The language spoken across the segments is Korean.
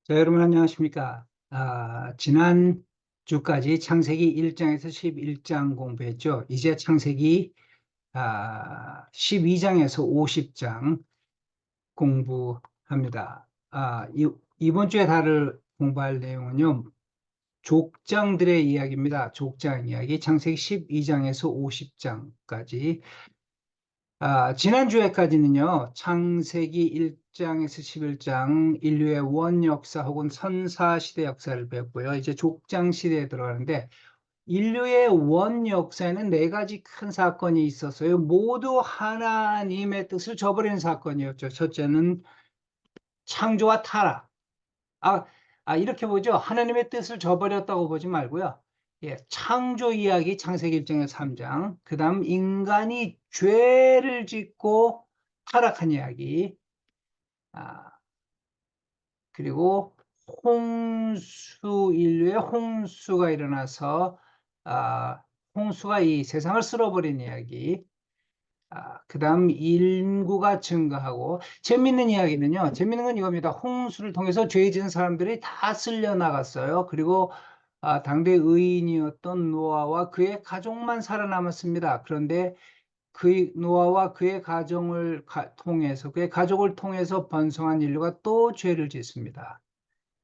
자, 여러분 안녕하십니까? 지난 주까지 창세기 1장에서 11장 공부했죠. 이제 창세기 12장에서 50장 공부합니다. 이번 주에 공부할 내용은요. 족장들의 이야기입니다. 족장 이야기 창세기 12장에서 50장까지. 지난주에까지는요, 창세기 1장에서 11장 인류의 원 역사 혹은 선사 시대 역사를 배웠고요. 이제 족장 시대에 들어가는데, 인류의 원 역사에는 네 가지 큰 사건이 있었어요. 모두 하나님의 뜻을 저버리는 사건이었죠. 첫째는 창조와 타락. 아, 이렇게 보죠. 하나님의 뜻을 저버렸다고 보지 말고요. 예, 창조 이야기 창세기 1장에서 3장. 그 다음 인간이 죄를 짓고 타락한 이야기. 아, 그리고 인류의 홍수가 일어나서, 홍수가 이 세상을 쓸어버린 이야기. 그 다음 인구가 증가하고, 재밌는 이야기는요, 재밌는 건 이겁니다. 홍수를 통해서 죄 지은 사람들이 다 쓸려 나갔어요. 그리고 당대 의인이었던 노아와 그의 가족만 살아남았습니다. 그런데 노아와 그의 그의 가족을 통해서 번성한 인류가 또 죄를 짓습니다.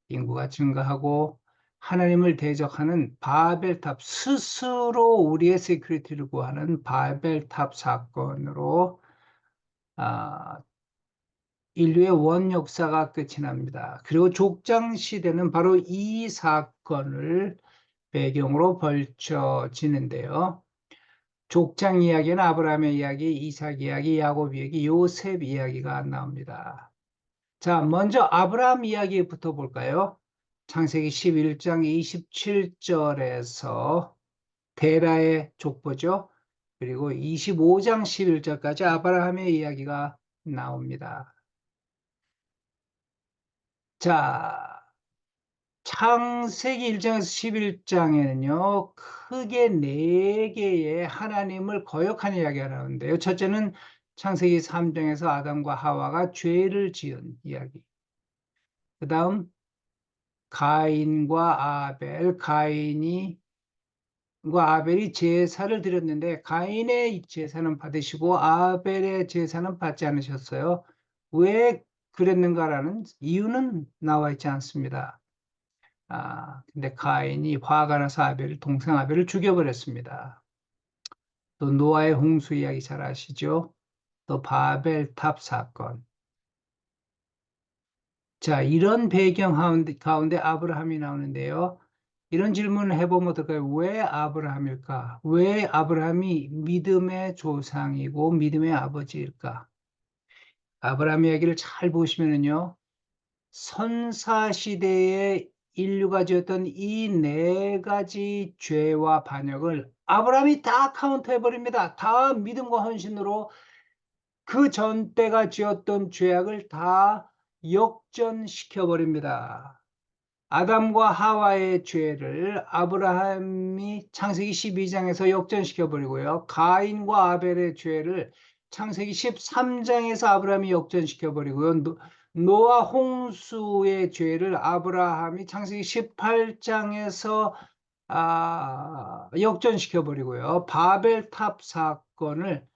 인구가 증가하고 하나님을 대적하는 바벨탑, 스스로 우리의 세큐리티를 구하는 바벨탑 사건으로 아, 인류의 원 역사가 끝이 납니다. 그리고 족장 시대는 바로 이 사건을 배경으로 벌쳐지는데요. 족장 이야기는 아브라함의 이야기, 이삭 이야기, 야곱 이야기, 요셉 이야기가 나옵니다. 자, 먼저 아브라함 이야기부터 볼까요? 창세기 11장 27절에서 데라의 족보죠. 그리고 25장 11절까지 아브라함의 이야기가 나옵니다. 자, 창세기 1장에서 11장에는요, 크게 네 개의 하나님을 거역하는 이야기가 나오는데요. 첫째는 창세기 3장에서 아담과 하와가 죄를 지은 이야기. 그 다음, 가인과 아벨이 제사를 드렸는데, 가인의 제사는 받으시고, 아벨의 제사는 받지 않으셨어요. 왜 그랬는가라는 이유는 나와 있지 않습니다. 근데 가인이 화가 나서 동생 아벨을 죽여버렸습니다. 또 노아의 홍수 이야기 잘 아시죠? 또 바벨탑 사건. 자, 이런 배경 가운데 아브라함이 나오는데요. 이런 질문을 해보면 어떨까요? 왜 아브라함일까? 왜 아브라함이 믿음의 조상이고 믿음의 아버지일까? 아브라함 이야기를 잘 보시면은요. 선사시대에 인류가 지었던 이 네 가지 죄와 반역을 아브라함이 다 카운트해버립니다. 다 믿음과 헌신으로 그 전 때가 지었던 죄악을 다 역전시켜버립니다. 아담과 하와의 죄를 아브라함이 창세기 12장에서 역전시켜버리고요. 가인과 아벨의 죄를 창세기 13장에서 아브라함이 역전시켜버리고요. 노아 홍수의 죄를 아브라함이 창세기 18장에서 역전시켜버리고요. 바벨탑 사건을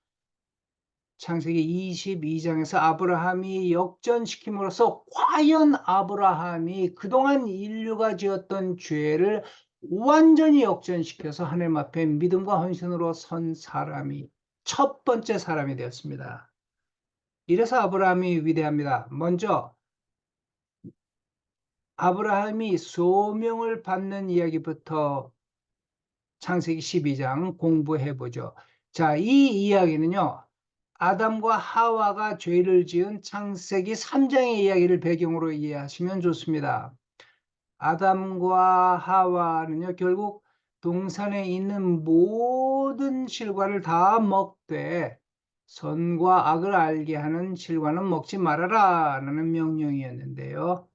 창세기 22장에서 아브라함이 역전시킴으로써 과연 아브라함이 그동안 인류가 지었던 죄를 완전히 역전시켜서 하나님 앞에 믿음과 헌신으로 선 사람이 첫 번째 사람이 되었습니다. 이래서 아브라함이 위대합니다. 먼저 아브라함이 소명을 받는 이야기부터 창세기 12장 공부해 보죠. 자, 이 이야기는요. 아담과 하와가 죄를 지은 창세기 3장의 이야기를 배경으로 이해하시면 좋습니다. 아담과 하와는요, 결국 동산에 있는 모든 실과를 다 먹되 선과 악을 알게 하는 실과는 먹지 말아라 라는 명령이었는데요.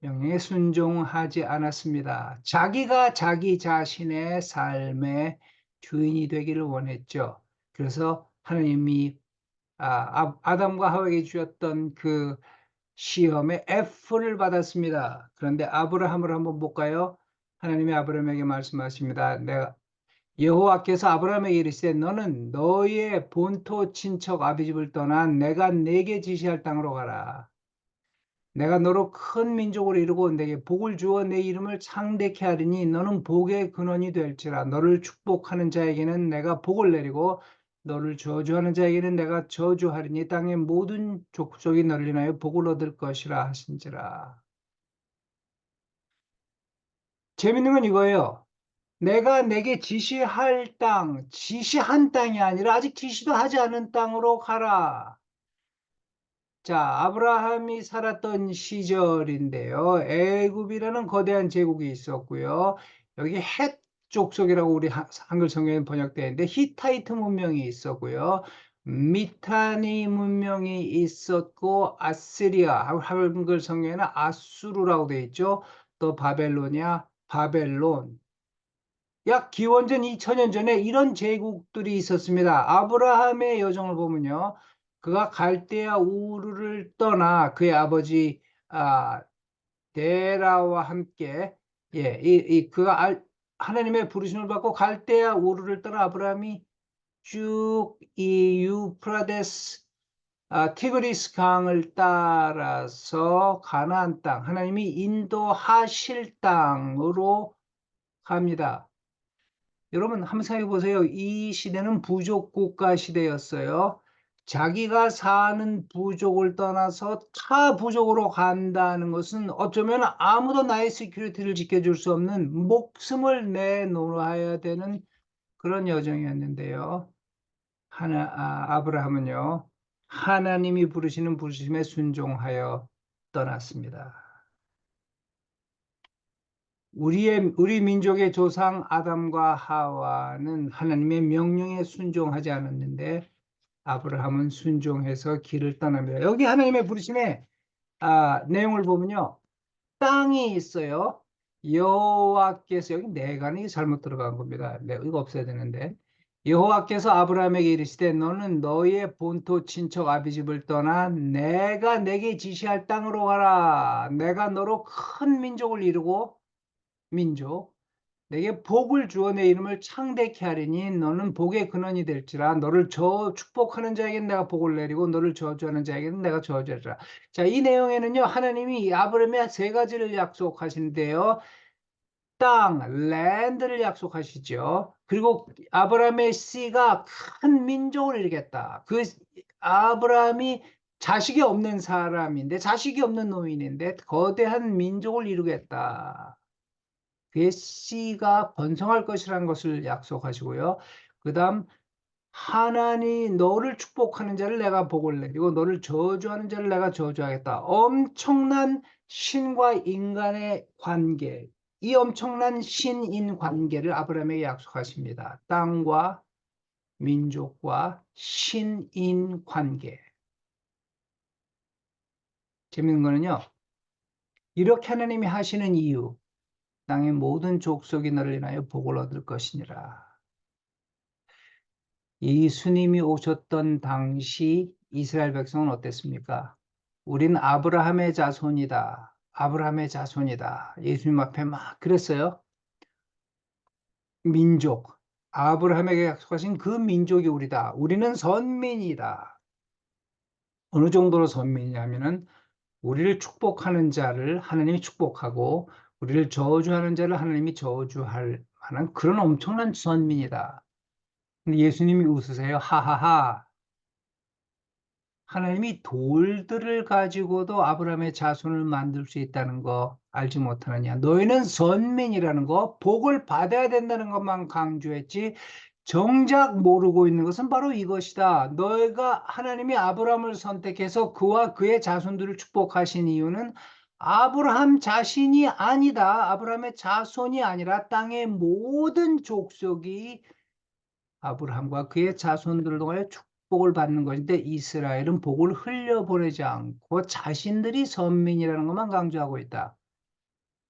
명령에 순종하지 않았습니다. 자기가 자기 자신의 삶의 주인이 되기를 원했죠. 그래서 하나님이 아담과 하와에게 주었던 그 시험에 F를 받았습니다. 그런데 아브라함을 한번 볼까요? 하나님이 아브라함에게 말씀하십니다. 내가 여호와께서 아브라함에게 이르시되 너는 너의 본토 친척 아비집을 떠나 내가 네게 지시할 땅으로 가라. 내가 너로 큰 민족으로 이루고 내게 복을 주어 내 이름을 창대케 하리니 너는 복의 근원이 될지라. 너를 축복하는 자에게는 내가 복을 내리고 너를 저주하는 자에게는 내가 저주하리니 땅의 모든 족속이 너를 인하여 복을 얻을 것이라 하신지라. 재밌는 건 이거예요. 내가 내게 지시할 땅, 지시한 땅이 아니라 아직 지시도 하지 않은 땅으로 가라. 자, 아브라함이 살았던 시절인데요. 애굽이라는 거대한 제국이 있었고요. 여기 헷 족속이라고 우리 한글 성경에 번역되어 있는데 히타이트 문명이 있었고요. 미타니 문명이 있었고 아시리아, 한글 성경에는 아수르라고 되어 있죠. 또 바벨로니아, 바벨론. 약 기원전 2000년 전에 이런 제국들이 있었습니다. 아브라함의 여정을 보면요. 그가 갈대아 우르를 떠나 그의 아버지 데라와 함께 그가 하나님의 부르심을 받고 갈대아 우르를 떠나 아브라함이 쭉 이 유프라데스 티그리스 강을 따라서 가나안 땅, 하나님이 인도하실 땅으로 갑니다. 여러분 한번 생각해 보세요. 이 시대는 부족 국가 시대였어요. 자기가 사는 부족을 떠나서 타 부족으로 간다는 것은 어쩌면 아무도 나의 시큐리티를 지켜줄 수 없는 목숨을 내놓아야 되는 그런 여정이었는데요. 아브라함은요, 하나님이 부르시는 부르심에 순종하여 떠났습니다. 우리 민족의 조상 아담과 하와는 하나님의 명령에 순종하지 않았는데 아브라함은 순종해서 길을 떠납니다. 여기 하나님의 부르심의 내용을 보면요. 땅이 있어요. 여호와께서 여기 내가는 잘못 들어간 겁니다. 이거 없어야 되는데 여호와께서 아브라함에게 이르시되 너는 너의 본토 친척 아비집을 떠나 내가 내게 지시할 땅으로 가라. 내가 너로 큰 민족을 이루고 민족 내게 복을 주어 내 이름을 창대케 하리니 너는 복의 근원이 될지라. 너를 축복하는 자에게는 내가 복을 내리고 너를 저주하는 자에게는 내가 저주하리라. 자, 이 내용에는요 하나님이 아브라함에 세 가지를 약속하시는데요. 땅, 랜드를 약속하시죠. 그리고 아브라함의 씨가 큰 민족을 이루겠다. 그 아브라함이 자식이 없는 사람인데, 자식이 없는 노인인데 거대한 민족을 이루겠다. 그의 씨가 번성할 것이라는 것을 약속하시고요. 그 다음 하나님 너를 축복하는 자를 내가 복을 내리고 너를 저주하는 자를 내가 저주하겠다. 엄청난 신과 인간의 관계, 이 엄청난 신인 관계를 아브라함에게 약속하십니다. 땅과 민족과 신인 관계. 재밌는 거는요. 이렇게 하나님이 하시는 이유, 땅의 모든 족속이 너를 인하여 복을 얻을 것이니라. 예수님이 오셨던 당시 이스라엘 백성은 어땠습니까? 우린 아브라함의 자손이다. 아브라함의 자손이다. 예수님 앞에 막 그랬어요. 민족. 아브라함에게 약속하신 그 민족이 우리다. 우리는 선민이다. 어느 정도로 선민이냐면은 우리를 축복하는 자를 하나님이 축복하고 우리를 저주하는 자를 하나님이 저주할 만한 그런 엄청난 선민이다. 근데 예수님이 웃으세요. 하하하. 하나님이 돌들을 가지고도 아브라함의 자손을 만들 수 있다는 거 알지 못하느냐. 너희는 선민이라는 거, 복을 받아야 된다는 것만 강조했지 정작 모르고 있는 것은 바로 이것이다. 너희가 하나님이 아브라함을 선택해서 그와 그의 자손들을 축복하신 이유는 아브라함 자신이 아니다. 아브라함의 자손이 아니라 땅의 모든 족속이 아브라함과 그의 자손들을 통하여 축복을 받는 것인데 이스라엘은 복을 흘려보내지 않고 자신들이 선민이라는 것만 강조하고 있다.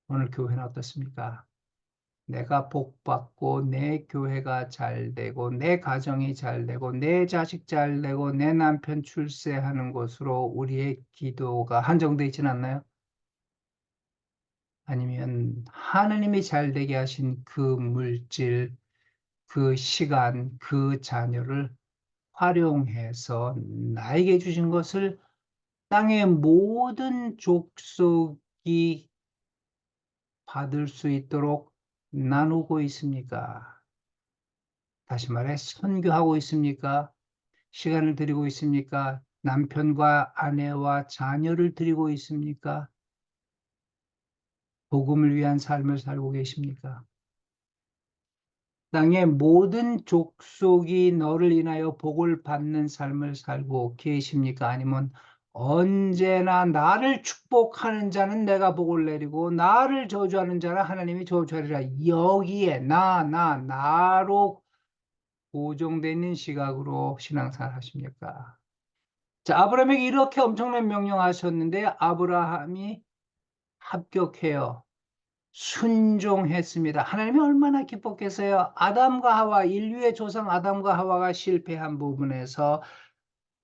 오늘 교회는 어떻습니까? 내가 복받고 내 교회가 잘 되고 내 가정이 잘 되고 내 자식 잘 되고 내 남편 출세하는 것으로 우리의 기도가 한정되어 있지는 않나요? 아니면 하느님이 잘 되게 하신 그 물질, 그 시간, 그 자녀를 활용해서 나에게 주신 것을 땅의 모든 족속이 받을 수 있도록 나누고 있습니까? 다시 말해, 선교하고 있습니까? 시간을 드리고 있습니까? 남편과 아내와 자녀를 드리고 있습니까? 복음을 위한 삶을 살고 계십니까? 땅의 모든 족속이 너를 인하여 복을 받는 삶을 살고 계십니까? 아니면 언제나 나를 축복하는 자는 내가 복을 내리고 나를 저주하는 자는 하나님이 저주하리라. 여기에 나로 고정되어 있는 시각으로 신앙생활 하십니까? 자, 아브라함에게 이렇게 엄청난 명령하셨는데 아브라함이 합격해요. 순종했습니다. 하나님이 얼마나 기뻤겠어요. 아담과 하와, 인류의 조상 아담과 하와가 실패한 부분에서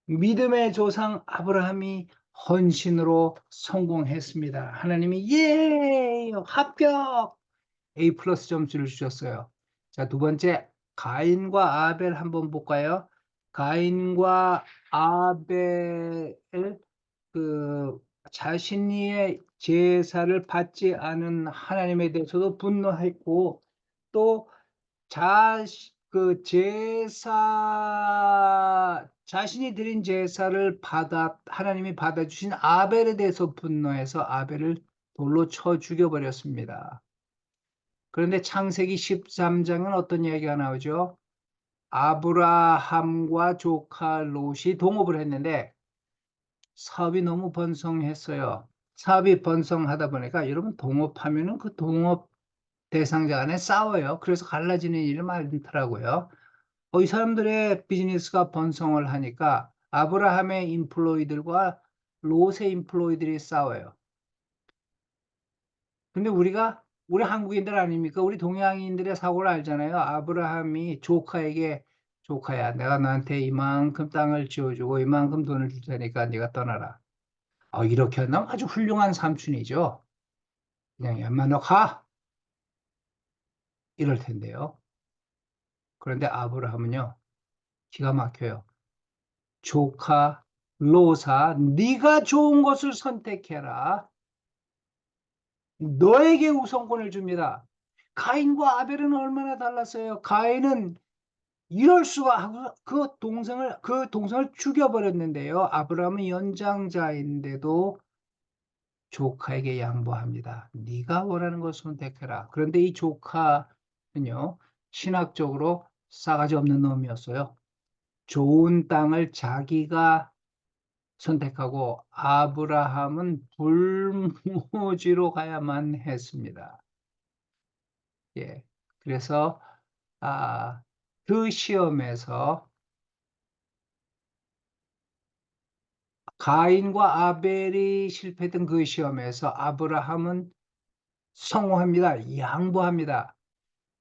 믿음의 조상 아브라함이 헌신으로 성공했습니다. 하나님이 예, 합격! A 플러스 점수를 주셨어요. 자, 두 번째, 가인과 아벨 한번 볼까요? 가인과 아벨, 그, 자신의 제사를 받지 않은 하나님에 대해서도 분노했고, 또, 자신이 드린 제사를 하나님이 받아주신 아벨에 대해서 분노해서 아벨을 돌로 쳐 죽여버렸습니다. 그런데 창세기 13장은 어떤 이야기가 나오죠? 아브라함과 조카 롯이 동업을 했는데 사업이 너무 번성했어요. 사업이 번성하다 보니까 여러분 동업하면은 그 동업 대상자 간에 싸워요. 그래서 갈라지는 일이 많더라고요. 이 사람들의 비즈니스가 번성을 하니까 아브라함의 인플로이들과 롯의 인플로이들이 싸워요. 근데 우리 한국인들 아닙니까? 우리 동양인들의 사고를 알잖아요. 아브라함이 조카에게 조카야, 내가 너한테 이만큼 땅을 지어주고 이만큼 돈을 줄 테니까 네가 떠나라. 이렇게 한다면 아주 훌륭한 삼촌이죠. 그냥 야마 너 가! 이럴 텐데요. 그런데 아브라함은요, 기가 막혀요. 조카 롯아, 네가 좋은 것을 선택해라. 너에게 우선권을 줍니다. 가인과 아벨은 얼마나 달랐어요? 가인은 이럴 수가 하고 그 동생을 죽여버렸는데요. 아브라함은 연장자인데도 조카에게 양보합니다. 네가 원하는 것을 선택해라. 그런데 이 조카는요, 신학적으로 싸가지 없는 놈이었어요. 좋은 땅을 자기가 선택하고 아브라함은 불모지로 가야만 했습니다. 예. 그래서 그 시험에서 가인과 아벨이 실패했던 그 시험에서 아브라함은 성공합니다. 양보합니다.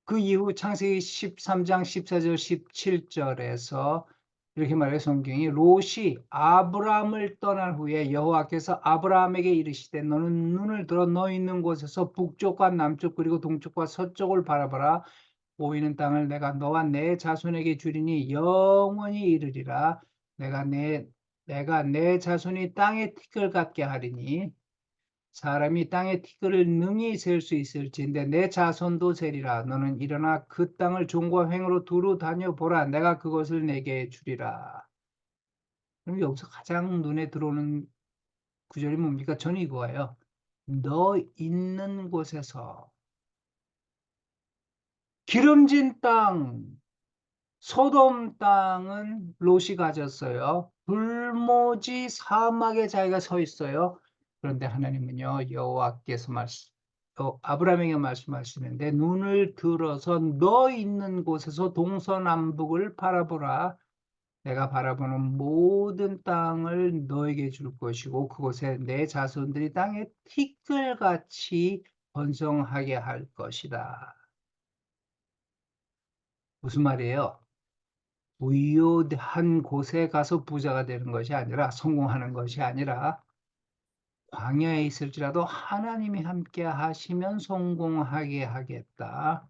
그 이후 창세기 13장 14절 17절에서 이렇게 말해요. 성경이 롯이 아브라함을 떠난 후에 여호와께서 아브라함에게 이르시되 너는 눈을 들어 너 있는 곳에서 북쪽과 남쪽 그리고 동쪽과 서쪽을 바라보라. 보이는 땅을 내가 너와 내 자손에게 주리니 영원히 이르리라. 내가 내 자손이 땅의 티끌 같게 하리니 사람이 땅의 티끌을 능히 셀 수 있을진데 내 자손도 세리라. 너는 일어나 그 땅을 종과 횡으로 두루 다녀보라. 내가 그것을 내게 주리라. 그럼 여기서 가장 눈에 들어오는 구절이 뭡니까? 저는 이거예요. 너 있는 곳에서 기름진 땅, 소돔 땅은 롯이 가졌어요. 불모지 사막에 자기가 서 있어요. 그런데 하나님은요, 아브라함에게 말씀하시는데 눈을 들어서 너 있는 곳에서 동서남북을 바라보라. 내가 바라보는 모든 땅을 너에게 줄 것이고 그곳에 내 자손들이 땅에 티끌같이 번성하게 할 것이다. 무슨 말이에요? 부유한 곳에 가서 부자가 되는 것이 아니라, 성공하는 것이 아니라, 광야에 있을지라도 하나님이 함께 하시면 성공하게 하겠다.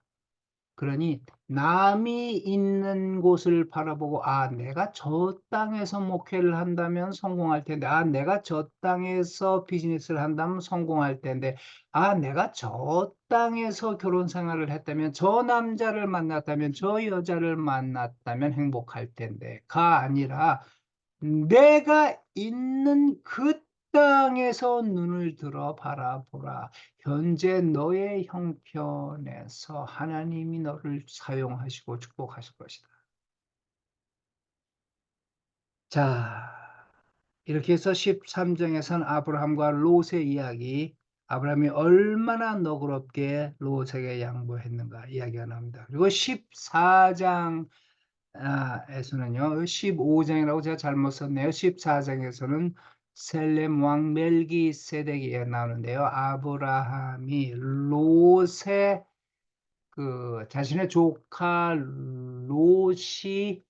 그러니 남이 있는 곳을 바라보고, 아, 내가 저 땅에서 목회를 한다면 성공할 텐데, 아, 내가 저 땅에서 비즈니스를 한다면 성공할 텐데, 아, 내가 저 땅에서 결혼 생활을 했다면, 저 남자를 만났다면, 저 여자를 만났다면 행복할 텐데가 아니라, 내가 있는 그 땅에서 눈을 들어 바라보라. 현재 너의 형편에서 하나님이 너를 사용하시고 축복하실 것이다. 자, 이렇게 해서 13장에서는 아브라함과 롯의 이야기, 아브라함이 얼마나 너그럽게 롯에게 양보했는가 이야기가 나옵니다. 그리고 14장 에서는요, 15장이라고 제가 잘못 썼네요. 14장에서는 셀렘 왕 멜기세덱이 나오는데요. 아브라함이 롯의 자신의 조카 롯이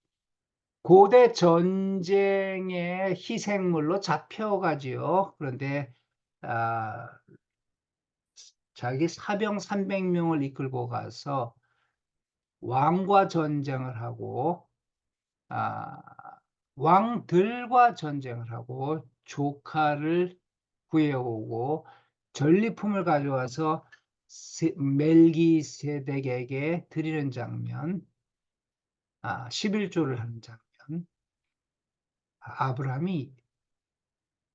고대 전쟁의 희생물로 잡혀가지요. 그런데 아, 자기 사병 300명을 이끌고 가서 왕과 전쟁을 하고 아, 왕들과 전쟁을 하고 조카를 구해오고 전리품을 가져와서 멜기세덱에게 드리는 장면, 11조를 하는 장면. 아브라함이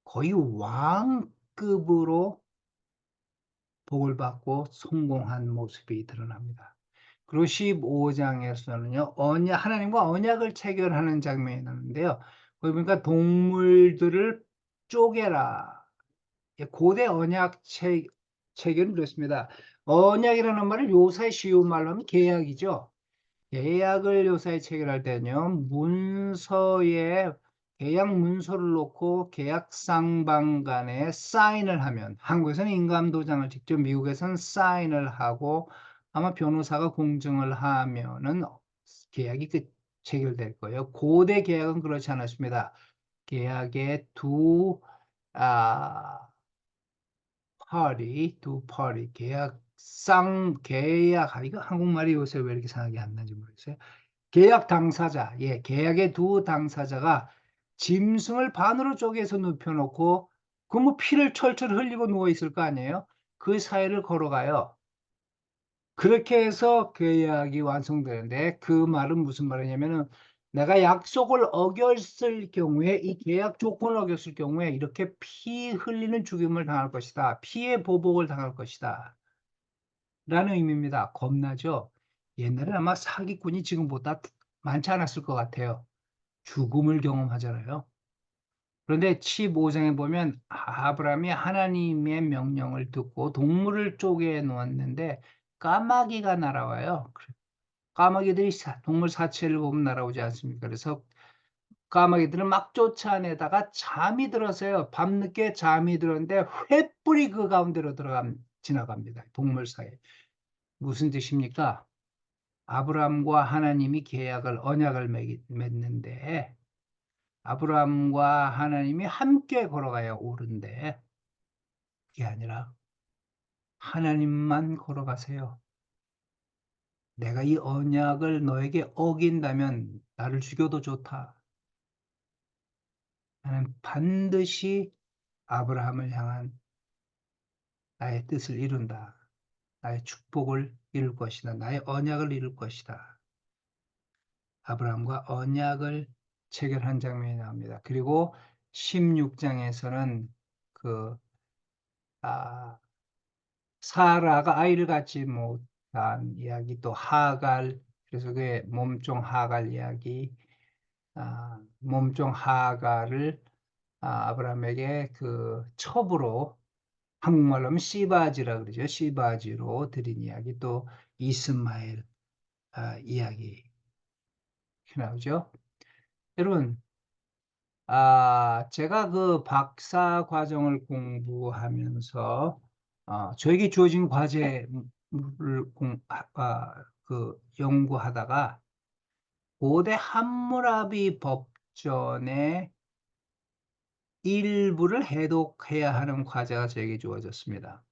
거의 왕급으로 복을 받고 성공한 모습이 드러납니다. 그리고 15장에서는요, 하나님과 언약을 체결하는 장면이 나오는데요. 거기 보니까 동물들을 쪼개라. 고대 언약 체결은 그렇습니다. 언약이라는 말을 요새 쉬운 말로 하면 계약이죠. 계약을 요사이 체결할 때는요, 계약 문서를 놓고 계약 쌍방 간에 사인을 하면, 한국에서는 인감도장을 직접, 미국에서는 사인을 하고, 아마 변호사가 공증을 하면은 계약이 체결될 거예요. 고대 계약은 그렇지 않았습니다. 계약의 아, 두 party, 이거 한국말이 요새 왜 이렇게 생각이 안 나는지 모르겠어요. 계약 당사자, 계약의 두 당사자가 짐승을 반으로 쪼개서 눕혀놓고 그 뭐 피를 철철 흘리고 누워 있을 거 아니에요? 그 사이를 걸어가요. 그렇게 해서 계약이 완성되는데 그 말은 무슨 말이냐면은 내가 약속을 어겼을 경우에 이 계약 조건을 어겼을 경우에 이렇게 피 흘리는 죽임을 당할 것이다. 피의 보복을 당할 것이다. 라는 의미입니다. 겁나죠? 옛날에 아마 사기꾼이 지금보다 많지 않았을 것 같아요. 죽음을 경험하잖아요. 그런데 15장에 보면 아브라함이 하나님의 명령을 듣고 동물을 쪼개 놓았는데 까마귀가 날아와요. 까마귀들이 동물 사체를 보면 날아오지 않습니까? 그래서 까마귀들은 막 쫓아내다가 잠이 들었어요. 밤늦게 잠이 들었는데 횃불이 그 가운데로 지나갑니다. 동물 사이에. 무슨 뜻입니까? 아브라함과 하나님이 언약을 맺는데 아브라함과 하나님이 함께 걸어가야 옳은데 그게 아니라 하나님만 걸어가세요. 내가 이 언약을 너에게 어긴다면 나를 죽여도 좋다. 나는 반드시 아브라함을 향한 나의 뜻을 이룬다. 나의 축복을 이룰 것이다. 나의 언약을 이룰 것이다. 아브라함과 언약을 체결한 장면이 나옵니다. 그리고 16장에서는 그 아, 사라가 아이를 갖지 못한 이야기, 또 하갈, 그래서 그 몸종 하갈 이야기, 몸종 하갈을 아브라함에게 그 첩으로, 한국말로 하면 씨바지라 그러죠. 씨바지로 드린 이야기, 또 이스마엘 이야기 나오죠. 여러분, 제가 그 박사 과정을 공부하면서 저에게 주어진 과제를 연구하다가 고대 함무라비 법전의 일부를 해독해야 하는 과제가 저에게 주어졌습니다.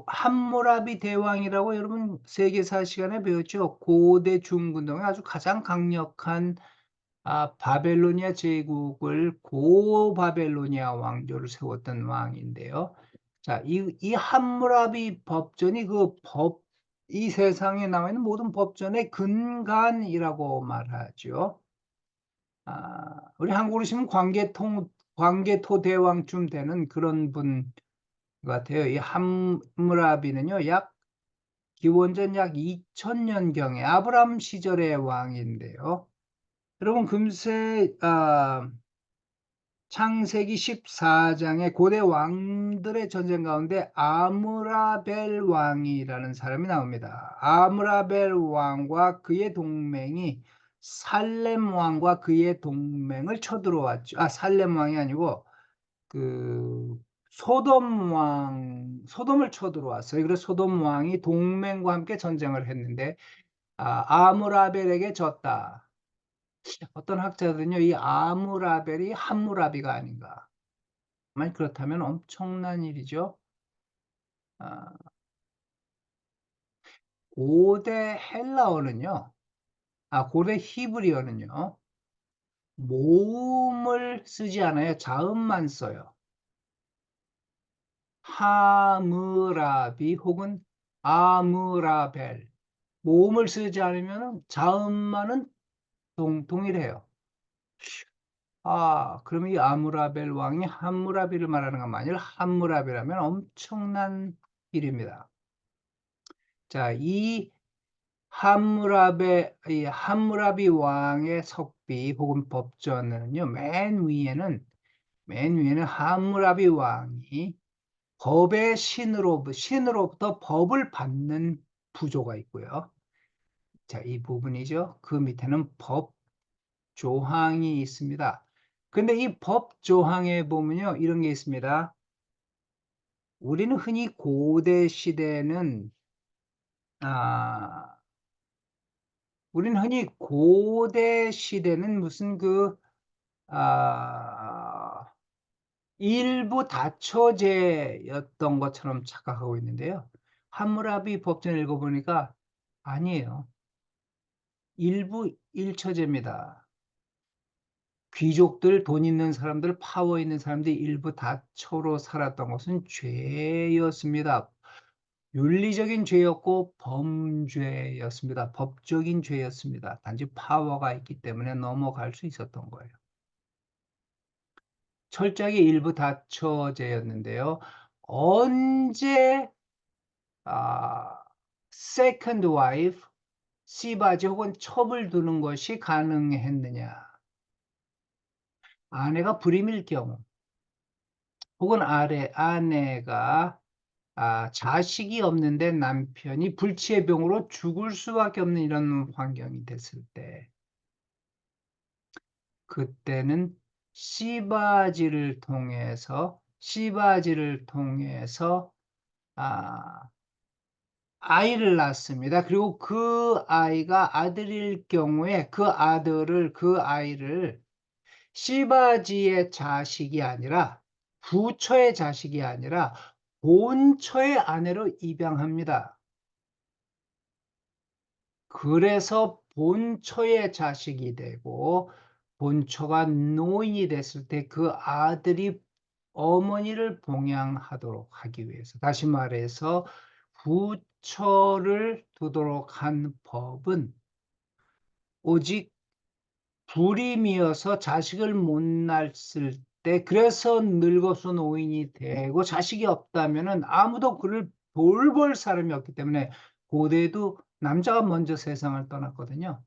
함무라비 대왕이라고 여러분 세계사 시간에 배웠죠. 고대 중근동의 아주 가장 강력한 바벨로니아 제국을 고바벨로니아 왕조를 세웠던 왕인데요. 자, 이 함무라비 법전이 이 세상에 나와 있는 모든 법전의 근간이라고 말하죠. 우리 한국으로 치면 광개토 대왕쯤 되는 그런 분 같아요. 이 함무라비는요, 기원전 약 2000년경에 아브람 시절의 왕인데요. 여러분 금세 창세기 14장의 고대 왕들의 전쟁 가운데 아므라벨 왕이라는 사람이 나옵니다. 아므라벨 왕과 그의 동맹이 살렘 왕과 그의 동맹을 쳐들어왔죠. 살렘 왕이 아니고 소돔을 쳐들어왔어요. 그래서 소돔 왕이 동맹과 함께 전쟁을 했는데 아므라벨에게 졌다. 어떤 학자들은요, 이 아므라벨이 함무라비가 아닌가. 만약 그렇다면 엄청난 일이죠. 아, 고대 헬라어는요, 고대 히브리어는요, 모음을 쓰지 않아요. 자음만 써요. 하므라비 혹은 아므라벨. 모음을 쓰지 않으면 자음만은 동일해요. 그럼 이 아므라벨 왕이 함무라비를 말하는 건 만일 함무라비라면 엄청난 일입니다. 자, 이 함무라비 왕의 석비 혹은 법전은요, 맨 위에는 함무라비 왕이 법의 신으로부터 법을 받는 부조가 있고요. 자, 이 부분이죠. 그 밑에는 법 조항이 있습니다. 근데 이 법 조항에 보면요, 이런 게 있습니다. 우리는 흔히 고대 시대는 무슨 일부 다처제였던 것처럼 착각하고 있는데요. 함무라비 법전 읽어보니까 아니에요. 일부 일처제입니다. 귀족들, 돈 있는 사람들, 파워 있는 사람들이 일부 다처로 살았던 것은 죄였습니다. 윤리적인 죄였고 범죄였습니다. 법적인 죄였습니다. 단지 파워가 있기 때문에 넘어갈 수 있었던 거예요. 철저하게 일부 다처제였는데요. 언제 second wife, 씨바지 혹은 첩을 두는 것이 가능했느냐? 아내가 불임일 경우 혹은 아내가 자식이 없는데 남편이 불치의 병으로 죽을 수밖에 없는 이런 환경이 됐을 때, 그때는 씨바지를 통해서 아이를 낳습니다. 그리고 그 아이가 아들일 경우에 그 아이를 씨바지의 자식이 아니라 부처의 자식이 아니라 본처의 아내로 입양합니다. 그래서 본처의 자식이 되고 본처가 노인이 됐을 때 그 아들이 어머니를 봉양하도록 하기 위해서, 다시 말해서 부처를 두도록 한 법은 오직 불임이어서 자식을 못 낳았을 때, 그래서 늙어서 노인이 되고 자식이 없다면은 아무도 그를 돌볼 사람이 없기 때문에 고대에도 남자가 먼저 세상을 떠났거든요.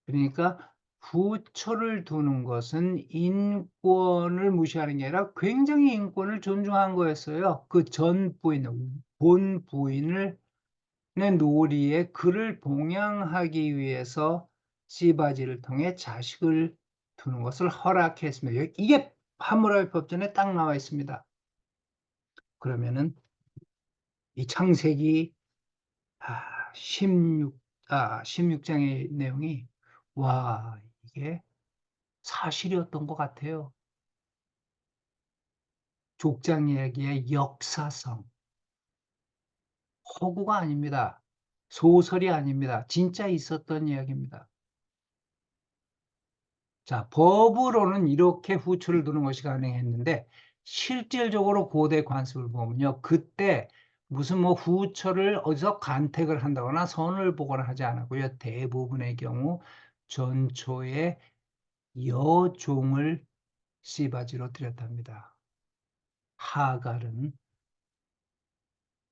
그러니까 부처를 두는 것은 인권을 무시하는 게 아니라 굉장히 인권을 존중한 거였어요. 그 전 부인, 본 부인을 내 놀이에 그를 봉양하기 위해서 씨바지를 통해 자식을 두는 것을 허락했습니다. 이게 함무라비 법전에 딱 나와 있습니다. 그러면은 이 창세기 16 16장의 내용이, 와, 이게 사실이었던 것 같아요. 족장 이야기의 역사성, 허구가 아닙니다. 소설이 아닙니다. 진짜 있었던 이야기입니다. 자, 법으로는 이렇게 후초를 두는 것이 가능했는데, 실질적으로 고대 관습을 보면요. 그때 무슨 뭐 후처를 어디서 간택을 한다거나 선을 보거나 하지 않았고요. 대부분의 경우 전초에 여종을 씨바지로 들였답니다. 하갈은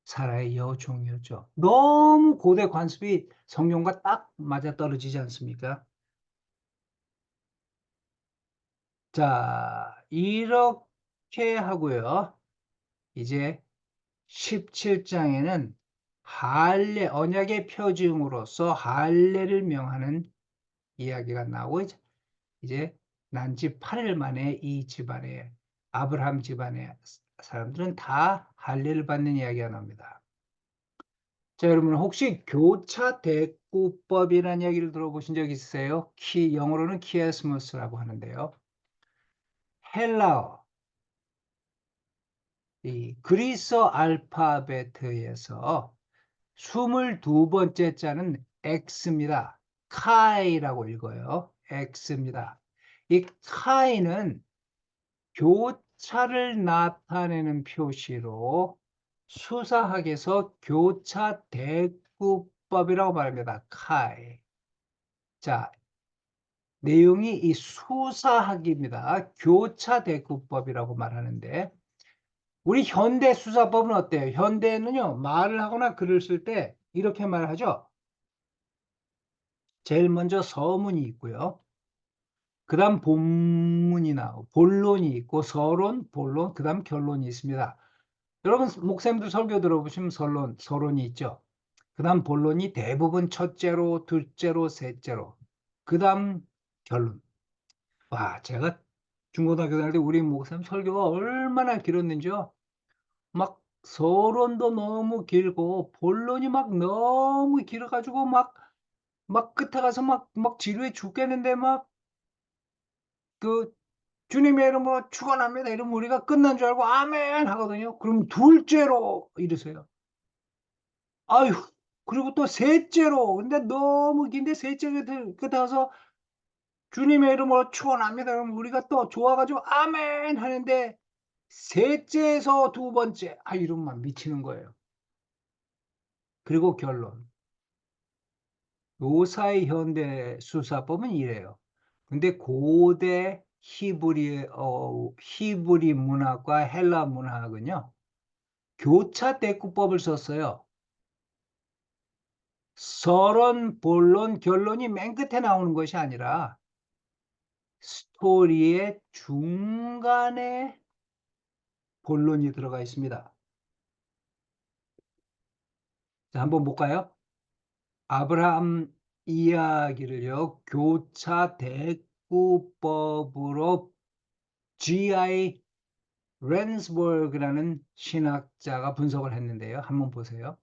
사라의 여종이었죠. 너무 고대 관습이 성경과 딱 맞아떨어지지 않습니까? 자, 이렇게 하고요. 이제 17장에는 할례, 언약의 표징으로서 할례를 명하는 이야기가 나오고, 이제 난 지 8일 만에 이 집안에, 아브라함 집안의 사람들은 다 할례를 받는 이야기가 나옵니다. 자, 여러분 혹시 교차 대구법이라는 이야기를 들어보신 적 있으세요? 영어로는 키에스무스라고 하는데요. 헬라어, 이 그리스 알파벳에서 22번째 자는 X입니다. 카이라고 읽어요. X입니다. 이 카이는 교차를 나타내는 표시로 수사학에서 교차 대구법이라고 말합니다. 카이. 자, 내용이 이 수사학입니다. 교차 대구법이라고 말하는데, 우리 현대 수사법은 어때요? 현대는요, 말을 하거나 글을 쓸 때 이렇게 말하죠. 제일 먼저 서문이 있고요. 그 다음 본문이 나오고, 본론이 있고, 서론, 본론, 그 다음 결론이 있습니다. 여러분, 목사님들 설교 들어보시면 서론이 있죠. 그 다음 본론이 대부분 첫째로, 둘째로, 셋째로. 그 다음 결론. 와, 제가 중고등학교 다닐 때 우리 목사님 설교가 얼마나 길었는지요. 막 서론도 너무 길고, 본론이 막 너무 길어가지고, 막 끝에 가서 막 지루해 죽겠는데, 그 주님의 이름으로 축원합니다. 이러면 우리가 끝난 줄 알고 아멘 하거든요. 그럼 둘째로 이러세요. 아유, 그리고 또 셋째로. 근데 너무 긴데 셋째 끝에 가서 주님의 이름으로 축원합니다. 그럼 우리가 또 좋아가지고 아멘 하는데 셋째에서 두 번째. 이러면 미치는 거예요. 그리고 결론. 요사이 현대 수사법은 이래요. 근데 고대 히브리 문학과 헬라 문학은요. 교차 대꾸법을 썼어요. 서론, 본론, 결론이 맨 끝에 나오는 것이 아니라 스토리의 중간에 본론이 들어가 있습니다. 자, 한번 볼까요? 아브라함 이야기를요, 교차 대꾸법으로 G.I. 랜스버그라는 신학자가 분석을 했는데요. 한번 보세요.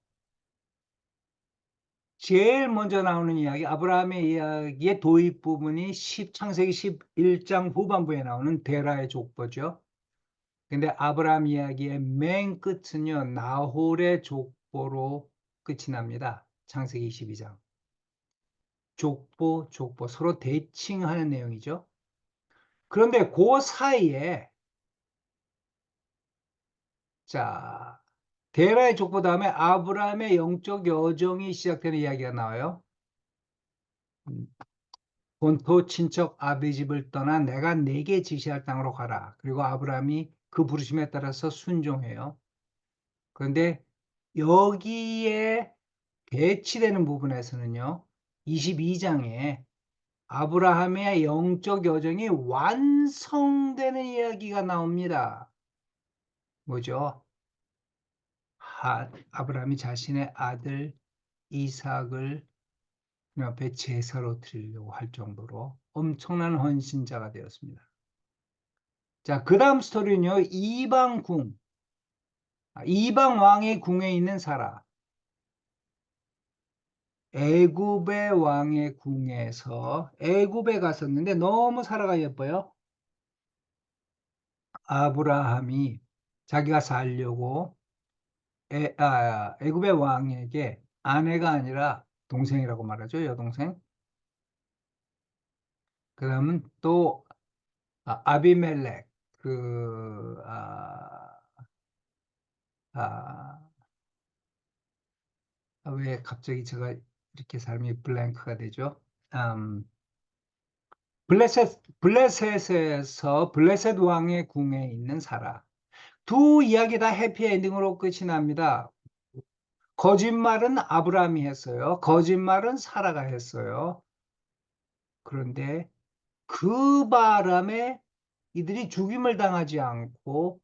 제일 먼저 나오는 이야기, 아브라함의 이야기의 도입 부분이 창세기 11장 후반부에 나오는 데라의 족보죠. 근데 아브라함 이야기의 맨 끝은요, 나홀의 족보로 끝이 납니다. 창세기 22장. 족보, 서로 대칭하는 내용이죠. 그런데 그 사이에, 자, 데라의 족보 다음에 아브라함의 영적 여정이 시작되는 이야기가 나와요. 본토 친척 아비 집을 떠나 내가 네게 지시할 땅으로 가라. 그리고 아브라함이 그 부르심에 따라서 순종해요. 그런데 여기에 배치되는 부분에서는요, 22장에 아브라함의 영적 여정이 완성되는 이야기가 나옵니다. 뭐죠? 아브라함이 자신의 아들 이삭을 옆에 제사로 드리려고 할 정도로 엄청난 헌신자가 되었습니다. 자, 그 다음 스토리는요, 이방 왕의 궁에 있는 사라. 애굽의 왕의 궁에서 애굽에 갔었는데 너무 사라가 예뻐요. 아브라함이 자기가 살려고 애굽의 왕에게 아내가 아니라 동생이라고 말하죠. 여동생. 그다음은 또 아비멜렉 그 아, 왜 갑자기 제가 이렇게 삶이 블랭크가 되죠? 블레셋에서 블레셋 왕의 궁에 있는 사라. 두 이야기 다 해피엔딩으로 끝이 납니다. 거짓말은 아브라함이 했어요. 거짓말은 사라가 했어요. 그런데 그 바람에 이들이 죽임을 당하지 않고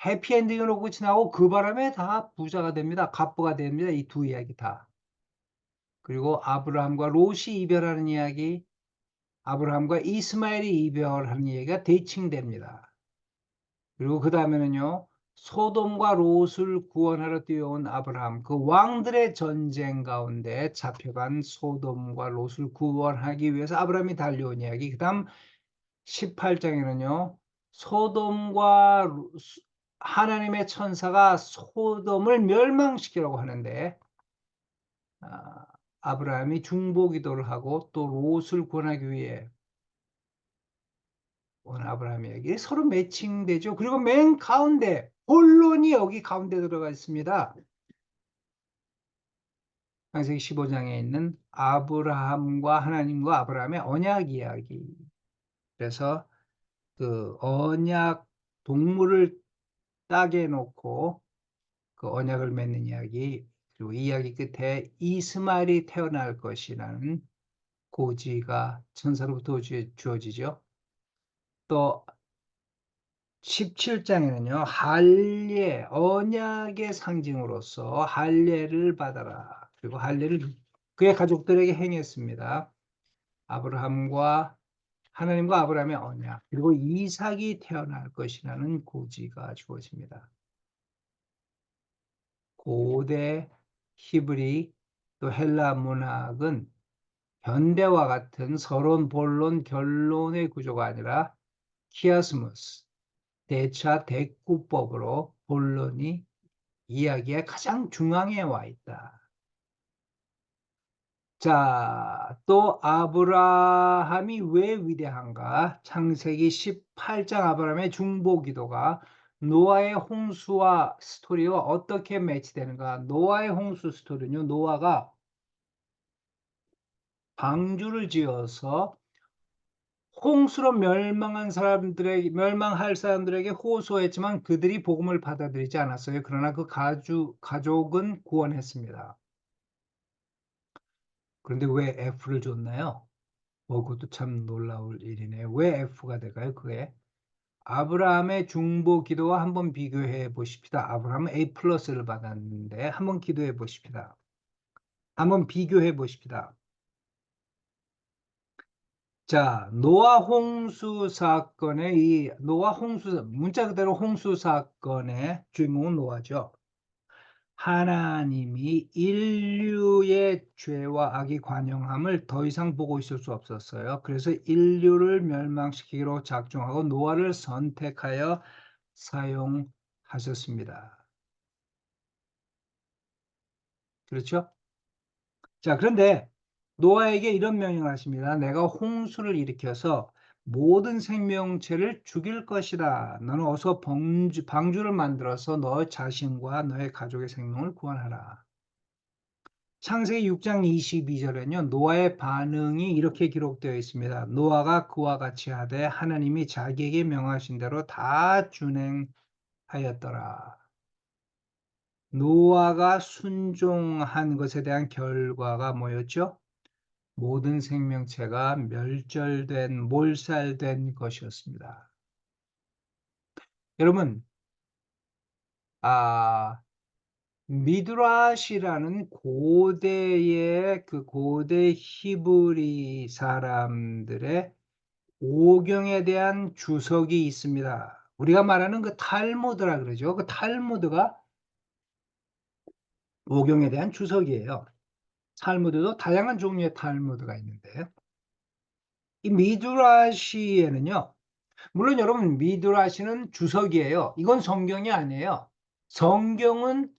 해피엔딩으로 끝이 나고 그 바람에 다 부자가 됩니다. 갑부가 됩니다. 이 두 이야기 다. 그리고 아브라함과 롯이 이별하는 이야기, 아브라함과 이스마엘이 이별하는 얘기가 대칭됩니다. 그리고 그 다음에는요, 소돔과 롯을 구원하러 뛰어온 아브라함, 그 왕들의 전쟁 가운데 잡혀간 소돔과 롯을 구원하기 위해서 아브라함이 달려온 이야기. 그 다음 18장에는요, 소돔과 하나님의 천사가 소돔을 멸망시키려고 하는데, 아브라함이 중보기도를 하고 또 롯을 구원하기 위해 온 아브라함의 얘기 서로 매칭되죠. 그리고 맨 가운데 본론이 여기 가운데 들어가 있습니다. 창세기 15장에 있는 아브라함과 하나님과 아브라함의 언약 이야기. 그래서 그 언약 동물을 따게 놓고 그 언약을 맺는 이야기, 그리고 이 이야기 끝에 이스마엘이 태어날 것이라는 고지가 천사로부터 주어지죠. 또 17장에는요, 할례, 언약의 상징으로서 할례를 받아라. 그리고 할례를 그의 가족들에게 행했습니다. 아브라함과 하나님과 아브라함의 언약, 그리고 이삭이 태어날 것이라는 고지가 주어집니다. 고대 히브리 또 헬라 문학은 현대와 같은 서론, 본론, 결론의 구조가 아니라 키아스무스, 대차 대꾸법으로 본론이 이야기의 가장 중앙에 와 있다. 자, 또 아브라함이 왜 위대한가? 창세기 18장 아브라함의 중보기도가 노아의 홍수와 스토리와 어떻게 매치되는가? 노아의 홍수 스토리는요, 노아가 방주를 지어서 홍수로 멸망할 사람들에게 호소했지만 그들이 복음을 받아들이지 않았어요. 그러나 그 가족은 구원했습니다. 그런데 왜 F를 줬나요? 그것도 참 놀라울 일이네요. 왜 F가 될까요? 그게 아브라함의 중보 기도와 한번 비교해 보십시다. 아브라함은 A 플러스를 받았는데 한번 기도해 보십시다. 한번 비교해 보십시다. 자, 노아 홍수 사건의 문자 그대로 홍수 사건의 주인공은 노아죠. 하나님이 인류의 죄와 악이 관영함을 더 이상 보고 있을 수 없었어요. 그래서 인류를 멸망시키기로 작정하고 노아를 선택하여 사용하셨습니다. 그렇죠? 자, 그런데 노아에게 이런 명령을 하십니다. 내가 홍수를 일으켜서 모든 생명체를 죽일 것이다. 너는 어서 방주를 만들어서 너 자신과 너의 가족의 생명을 구원하라. 창세기 6장 22절에는요, 노아의 반응이 이렇게 기록되어 있습니다. 노아가 그와 같이 하되 하나님이 자기에게 명하신 대로 다 준행하였더라. 노아가 순종한 것에 대한 결과가 뭐였죠? 모든 생명체가 몰살된 것이었습니다. 여러분, 아, 미드라시라는 고대 히브리 사람들의 오경에 대한 주석이 있습니다. 우리가 말하는 그 탈무드라 그러죠. 그 탈무드가 오경에 대한 주석이에요. 탈무드도 다양한 종류의 탈무드가 있는데 이 미드라시에는요. 물론 여러분 미드라시는 주석이에요. 이건 성경이 아니에요. 성경은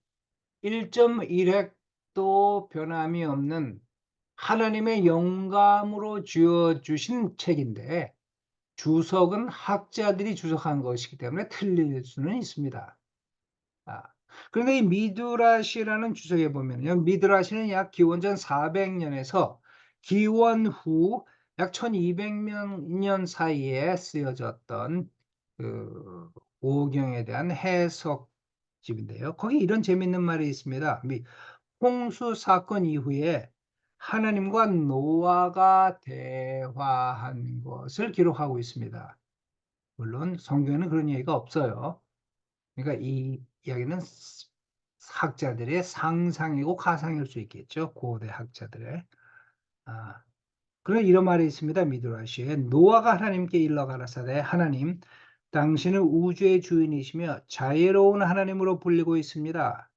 1.1획도 변함이 없는 하나님의 영감으로 지어 주신 책인데 주석은 학자들이 주석한 것이기 때문에 틀릴 수는 있습니다. 아, 그런데 이 미드라시라는 주석에 보면요. 미드라시는 약 기원전 400년에서 기원 후 약 1200년 사이에 쓰여졌던 그 오경에 대한 해석집인데요. 거기 이런 재밌는 말이 있습니다. 홍수 사건 이후에 하나님과 노아가 대화한 것을 기록하고 있습니다. 물론 성경에는 그런 얘기가 없어요. 그러니까 이 이야기는 학자들의 상상이고 가상일 수 있겠죠. 고대 학자들의. 아, 그런 이런 말이 있습니다. 미드라시에 노아가 하나님께 일러 가라사대 하나님 당신은 우주의 주인이시며 자애로운 하나님으로 불리고 있습니다.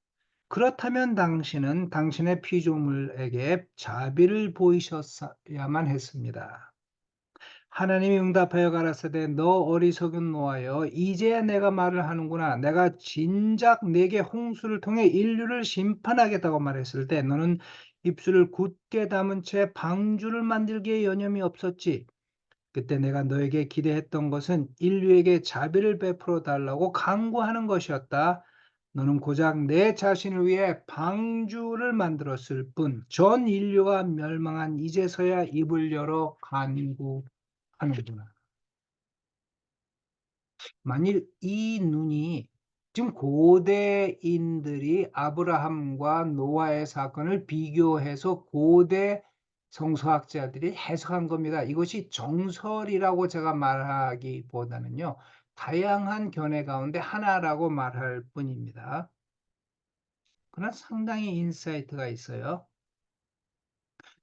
그렇다면 당신은 당신의 피조물에게 자비를 보이셨어야만 했습니다. 하나님이 응답하여 가라사대 너 어리석은 노하여 이제야 내가 말을 하는구나. 내가 진작 내게 홍수를 통해 인류를 심판하겠다고 말했을 때 너는 입술을 굳게 담은 채 방주를 만들기에 여념이 없었지. 그때 내가 너에게 기대했던 것은 인류에게 자비를 베풀어 달라고 간구하는 것이었다. 너는 고작 내 자신을 위해 방주를 만들었을 뿐 전 인류가 멸망한 이제서야 입을 열어 간구하는구나. 만일 이 눈이 지금 고대인들이 아브라함과 노아의 사건을 비교해서 고대 성서학자들이 해석한 겁니다. 이것이 정설이라고 제가 말하기보다는요. 다양한 견해 가운데 하나라고 말할 뿐입니다. 그러나 상당히 인사이트가 있어요.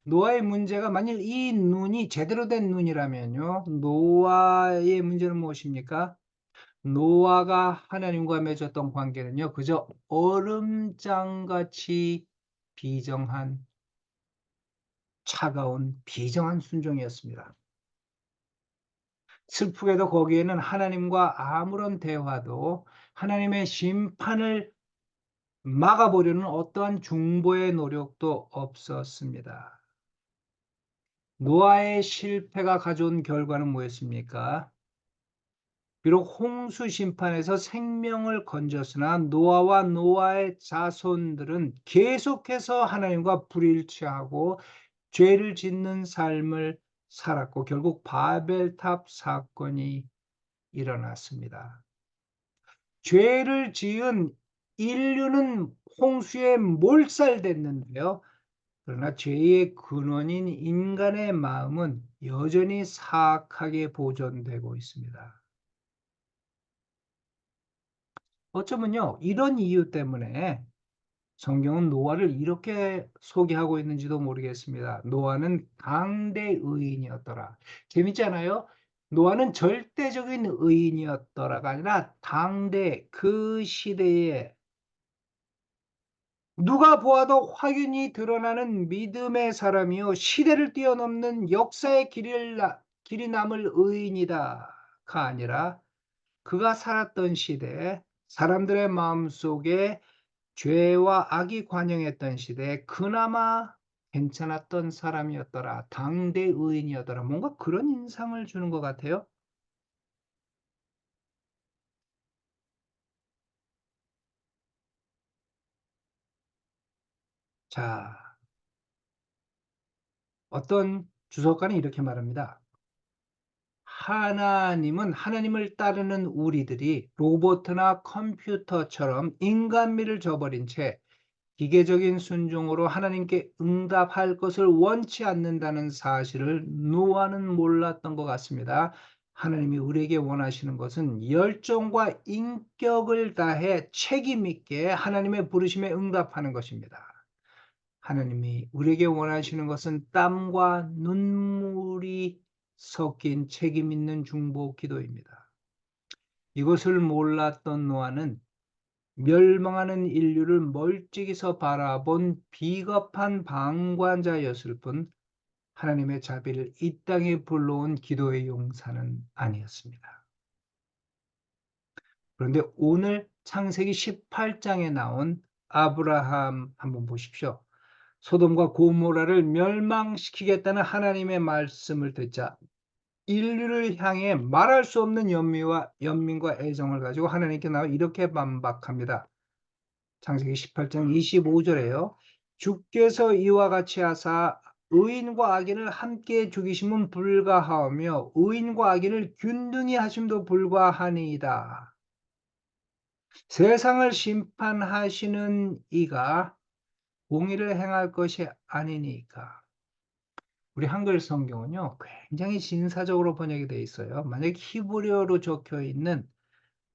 노아의 문제가 만일 이 눈이 제대로 된 눈이라면요. 노아의 문제는 무엇입니까? 노아가 하나님과 맺었던 관계는요. 그저 얼음장같이 비정한 차가운 비정한 순종이었습니다. 슬프게도 거기에는 하나님과 아무런 대화도 하나님의 심판을 막아보려는 어떠한 중보의 노력도 없었습니다. 노아의 실패가 가져온 결과는 뭐였습니까? 비록 홍수 심판에서 생명을 건졌으나 노아와 노아의 자손들은 계속해서 하나님과 불일치하고 죄를 짓는 삶을 살았고 결국 바벨탑 사건이 일어났습니다. 죄를 지은 인류는 홍수에 몰살됐는데요. 그러나 죄의 근원인 인간의 마음은 여전히 사악하게 보존되고 있습니다. 어쩌면요, 이런 이유 때문에 성경은 노아를 이렇게 소개하고 있는지도 모르겠습니다. 노아는 강대 의인이었더라. 재밌잖아요? 노아는 절대적인 의인이었더라가 아니라 당대 그 시대에 누가 보아도 확연히 드러나는 믿음의 사람이요 시대를 뛰어넘는 역사의 길이 남을 의인이다가 아니라 그가 살았던 시대에 사람들의 마음속에 죄와 악이 관영했던 시대에 그나마 괜찮았던 사람이었더라. 당대 의인이었더라. 뭔가 그런 인상을 주는 것 같아요. 자, 어떤 주석가는 이렇게 말합니다. 하나님은 하나님을 따르는 우리들이 로봇이나 컴퓨터처럼 인간미를 저버린 채 기계적인 순종으로 하나님께 응답할 것을 원치 않는다는 사실을 노아는 몰랐던 것 같습니다. 하나님이 우리에게 원하시는 것은 열정과 인격을 다해 책임 있게 하나님의 부르심에 응답하는 것입니다. 하나님이 우리에게 원하시는 것은 땀과 눈물이 섞인 책임 있는 중보 기도입니다. 이것을 몰랐던 노아는 멸망하는 인류를 멀찍이서 바라본 비겁한 방관자였을 뿐 하나님의 자비를 이 땅에 불러온 기도의 용사는 아니었습니다. 그런데 오늘 창세기 18장에 나온 아브라함 한번 보십시오. 소돔과 고모라를 멸망시키겠다는 하나님의 말씀을 듣자 인류를 향해 말할 수 없는 연민과 애정을 가지고 하나님께 나와 이렇게 반박합니다. 창세기 18장 25절에요. 주께서 이와 같이 하사 의인과 악인을 함께 죽이심은 불가하오며 의인과 악인을 균등히 하심도 불가하니이다. 세상을 심판하시는 이가 공의를 행할 것이 아니니까. 우리 한글 성경은요, 굉장히 진사적으로 번역이 되어 있어요. 만약 히브리어로 적혀 있는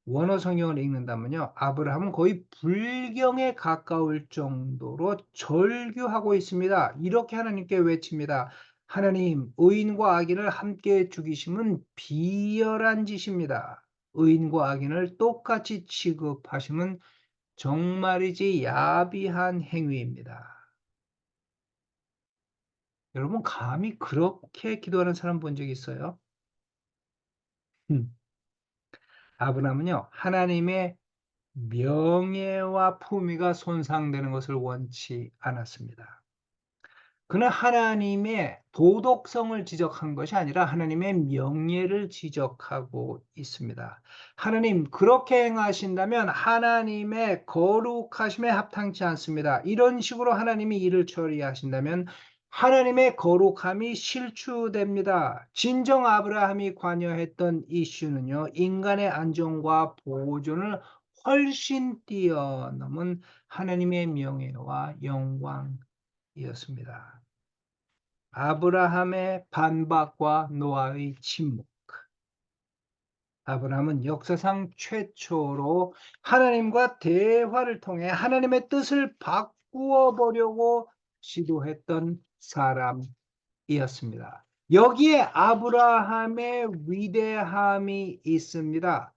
원어 성경을 읽는다면요, 아브라함은 거의 불경에 가까울 정도로 절규하고 있습니다. 이렇게 하나님께 외칩니다. 하나님, 의인과 악인을 함께 죽이심은 비열한 짓입니다. 의인과 악인을 똑같이 취급하심은 정말이지 야비한 행위입니다. 여러분, 감히 그렇게 기도하는 사람 본 적 있어요? 아브라함은요, 하나님의 명예와 품위가 손상되는 것을 원치 않았습니다. 그는 하나님의 도덕성을 지적한 것이 아니라 하나님의 명예를 지적하고 있습니다. 하나님, 그렇게 행하신다면 하나님의 거룩하심에 합당치 않습니다. 이런 식으로 하나님이 일을 처리하신다면 하나님의 거룩함이 실추됩니다. 진정 아브라함이 관여했던 이슈는요, 인간의 안정과 보존을 훨씬 뛰어넘은 하나님의 명예와 영광이었습니다. 아브라함의 반박과 노아의 침묵. 아브라함은 역사상 최초로 하나님과 대화를 통해 하나님의 뜻을 바꾸어 보려고 시도했던 사람이었습니다. 여기에 아브라함의 위대함이 있습니다.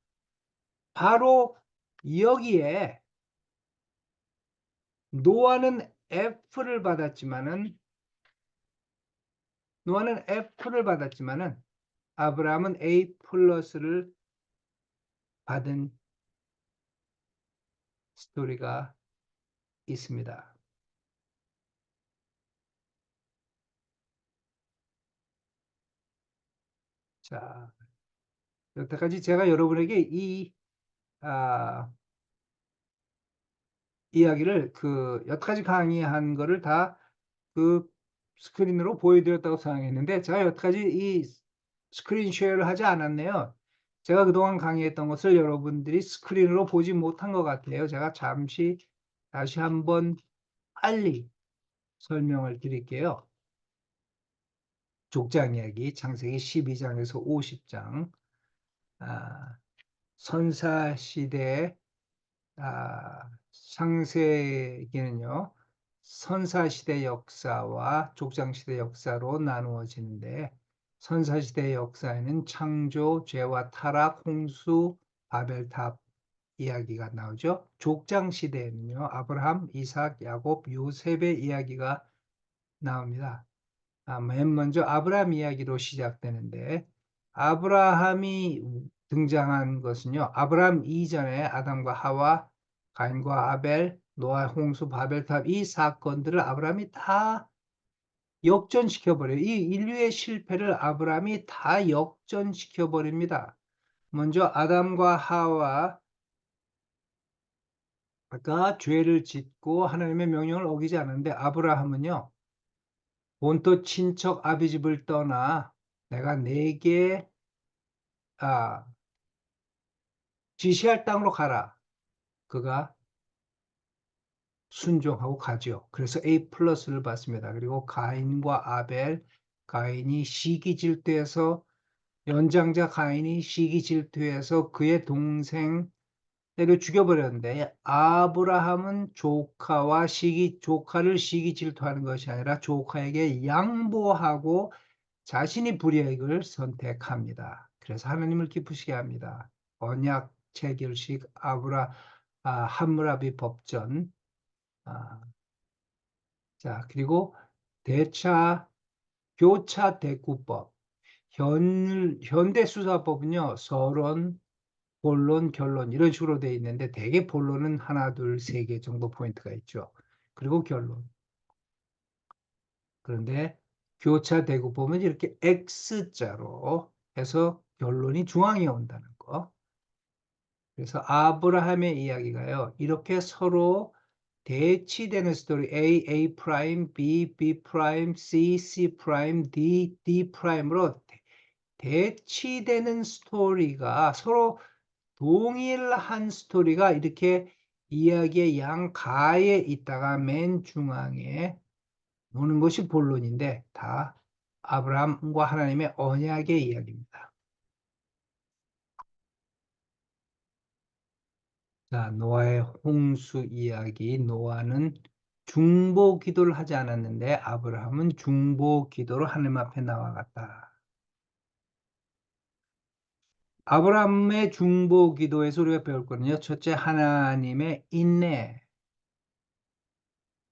바로 여기에 노아는 F를 받았지만은 아브라함은 A 플러스를 받은 스토리가 있습니다. 자, 여태까지 제가 여러분에게 이 이야기를 여태까지 강의한 거를 다 스크린으로 보여드렸다고 생각했는데 제가 여태까지 이 스크린 쉐어를 하지 않았네요. 제가 그동안 강의했던 것을 여러분들이 스크린으로 보지 못한 것 같아요. 제가 잠시 다시 한번 빨리 설명을 드릴게요. 족장 이야기 창세기 12장에서 50장 선사시대 창세기는요. 선사시대 역사와 족장시대 역사로 나누어지는데 선사시대 역사에는 창조, 죄와 타락, 홍수, 바벨탑 이야기가 나오죠. 족장시대에는요. 아브라함, 이삭, 야곱, 요셉의 이야기가 나옵니다. 맨 먼저 아브라함 이야기로 시작되는데 아브라함이 등장한 것은요. 아브라함 이전에 아담과 하와, 가인과 아벨, 노아, 홍수, 바벨탑 이 사건들을 아브라함이 다 역전시켜버려요. 이 인류의 실패를 아브라함이 다 역전시켜버립니다. 먼저 아담과 하와가 죄를 짓고 하나님의 명령을 어기지 않았는데 아브라함은요. 본토 친척 아비 집을 떠나 내가 네게 지시할 땅으로 가라. 그가 순종하고 가죠. 그래서 A 플러스를 받습니다. 그리고 가인과 아벨, 가인이 시기 질투해서 연장자 가인이 시기 질투해서 그의 동생 때려 죽여버렸는데 아브라함은 조카를 시기 질투하는 것이 아니라 조카에게 양보하고 자신이 불이익을 선택합니다. 그래서 하나님을 기쁘시게 합니다. 언약 체결식 함무라비 법전. 아, 자, 그리고 교차 대구법. 현대 수사법은요, 서론, 본론, 결론 이런 식으로 돼 있는데 대개 본론은 하나, 둘, 세 개 정도 포인트가 있죠. 그리고 결론. 그런데 교차 대구법은 이렇게 X자로 해서 결론이 중앙에 온다는 거. 그래서 아브라함의 이야기가요, 이렇게 서로 대치되는 스토리 A 프라임, B 프라임, C 프라임, D 프라임으로 대치되는 스토리가 서로 동일한 스토리가 이렇게 이야기의 양가에 있다가 맨 중앙에 오는 것이 본론인데 다 아브라함과 하나님의 언약의 이야기입니다. 자, 노아의 홍수 이야기. 노아는 중보 기도를 하지 않았는데 아브라함은 중보 기도로 하나님 앞에 나아갔다. 아브라함의 중보 기도에서 우리가 배울 거는요. 첫째, 하나님의 인내.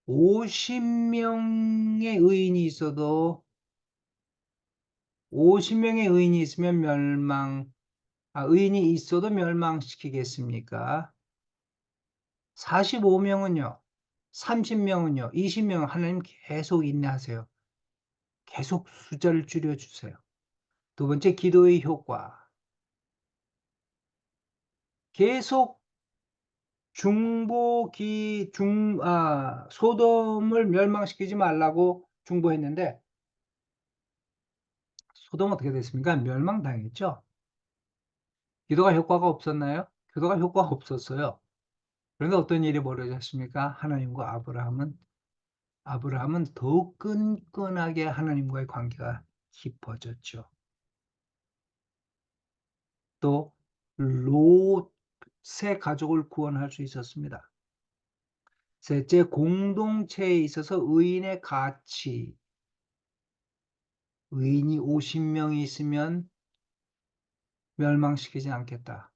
50명의 의인이 있어도 50명의 의인이 있으면 의인이 있어도 멸망시키겠습니까? 45명은요, 30명은요, 20명 하나님 계속 인내하세요. 계속 숫자를 줄여주세요. 두 번째, 기도의 효과. 계속 소돔을 멸망시키지 말라고 중보했는데, 소돔 어떻게 됐습니까? 멸망당했죠? 기도가 효과가 없었나요? 기도가 효과가 없었어요. 그런데 어떤 일이 벌어졌습니까? 하나님과 아브라함은 더욱 끈끈하게 하나님과의 관계가 깊어졌죠. 또 롯의 가족을 구원할 수 있었습니다. 셋째, 공동체에 있어서 의인의 가치. 의인이 50명이 있으면 멸망시키지 않겠다.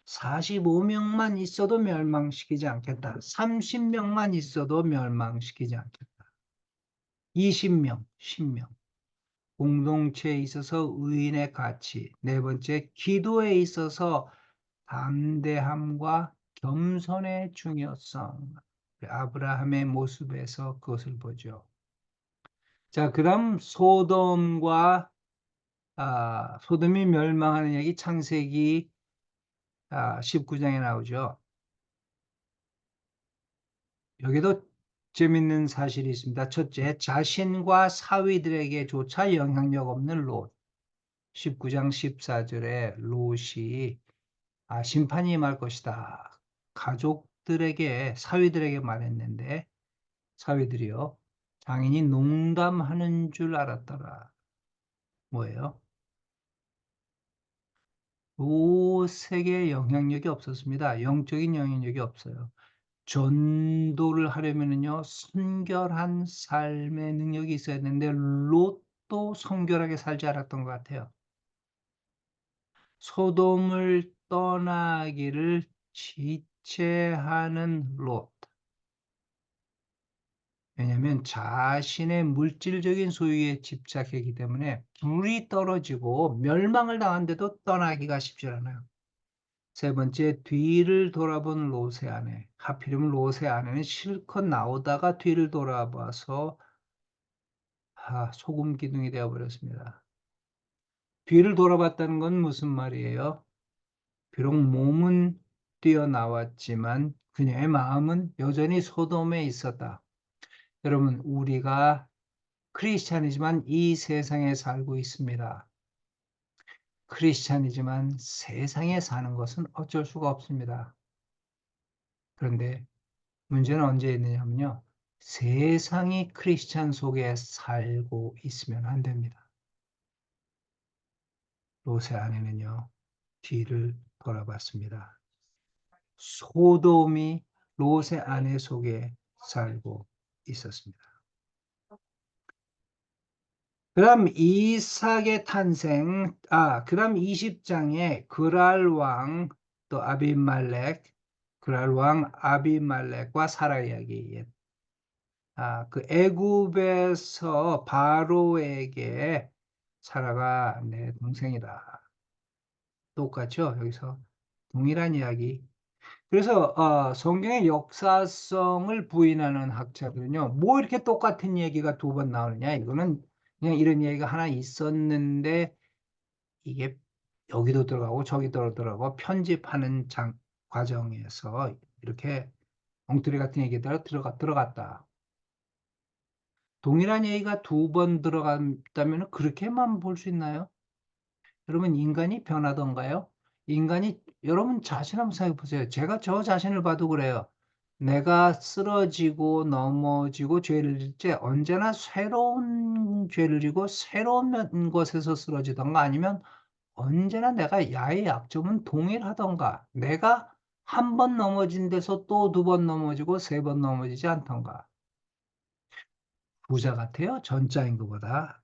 45명만 있어도 멸망시키지 않겠다. 30명만 있어도 멸망시키지 않겠다. 20명, 10명. 공동체에 있어서 의인의 가치. 네 번째, 기도에 있어서 담대함과 겸손의 중요성. 아브라함의 모습에서 그것을 보죠. 자, 그럼 소돔이 멸망하는 얘기 창세기 19장에 나오죠. 여기도 재밌는 사실이 있습니다. 첫째, 자신과 사위들에게조차 영향력 없는 롯. 19장 14절에 롯이 심판이 임할 것이다. 가족들에게, 사위들에게 말했는데 사위들이요, 장인이 농담하는 줄 알았더라. 뭐예요? 롯에게 영향력이 없었습니다. 영적인 영향력이 없어요. 전도를 하려면요, 순결한 삶의 능력이 있어야 되는데 롯도 성결하게 살지 않았던 것 같아요. 소돔을 떠나기를 지체하는 롯. 왜냐하면 자신의 물질적인 소유에 집착했기 때문에 불이 떨어지고 멸망을 당한데도 떠나기가 쉽지 않아요. 세 번째, 뒤를 돌아본 롯의 아내. 하필이면 롯의 아내는 실컷 나오다가 뒤를 돌아봐서 소금 기둥이 되어버렸습니다. 뒤를 돌아봤다는 건 무슨 말이에요? 비록 몸은 뛰어나왔지만 그녀의 마음은 여전히 소돔에 있었다. 여러분, 우리가 크리스찬이지만 이 세상에 살고 있습니다. 크리스찬이지만 세상에 사는 것은 어쩔 수가 없습니다. 그런데 문제는 언제 있느냐면요, 세상이 크리스찬 속에 살고 있으면 안 됩니다. 롯의 아내는요, 뒤를 돌아봤습니다. 소돔이 롯의 아내 속에 살고 있었습니다. 그다음 이삭의 탄생, 그다음 20장에 그랄 왕, 또 아비말렉, 그랄 왕 아비멜렉과 사라 이야기. 그 애굽에서 바로에게 사라가 내 동생이다. 똑같죠? 여기서 동일한 이야기. 그래서 성경의 역사성을 부인하는 학자들은요, 뭐 이렇게 똑같은 얘기가 두 번 나오느냐? 이거는 그냥 이런 얘기가 하나 있었는데 이게 여기도 들어가고 저기도 들어가고 편집하는 과정에서 이렇게 엉터리 같은 얘기가 들어갔다. 동일한 얘기가 두 번 들어갔다면 그렇게만 볼 수 있나요? 여러분, 인간이 변하던가요? 여러분 자신 한번 생각해 보세요. 제가 저 자신을 봐도 그래요. 내가 쓰러지고 넘어지고 죄를 질 때 언제나 새로운 죄를 지고 새로운 것에서 쓰러지던가 아니면 언제나 내가 야의 약점은 동일하던가 내가 한 번 넘어진 데서 또 두 번 넘어지고 세 번 넘어지지 않던가 부자 같아요. 전자인 것보다.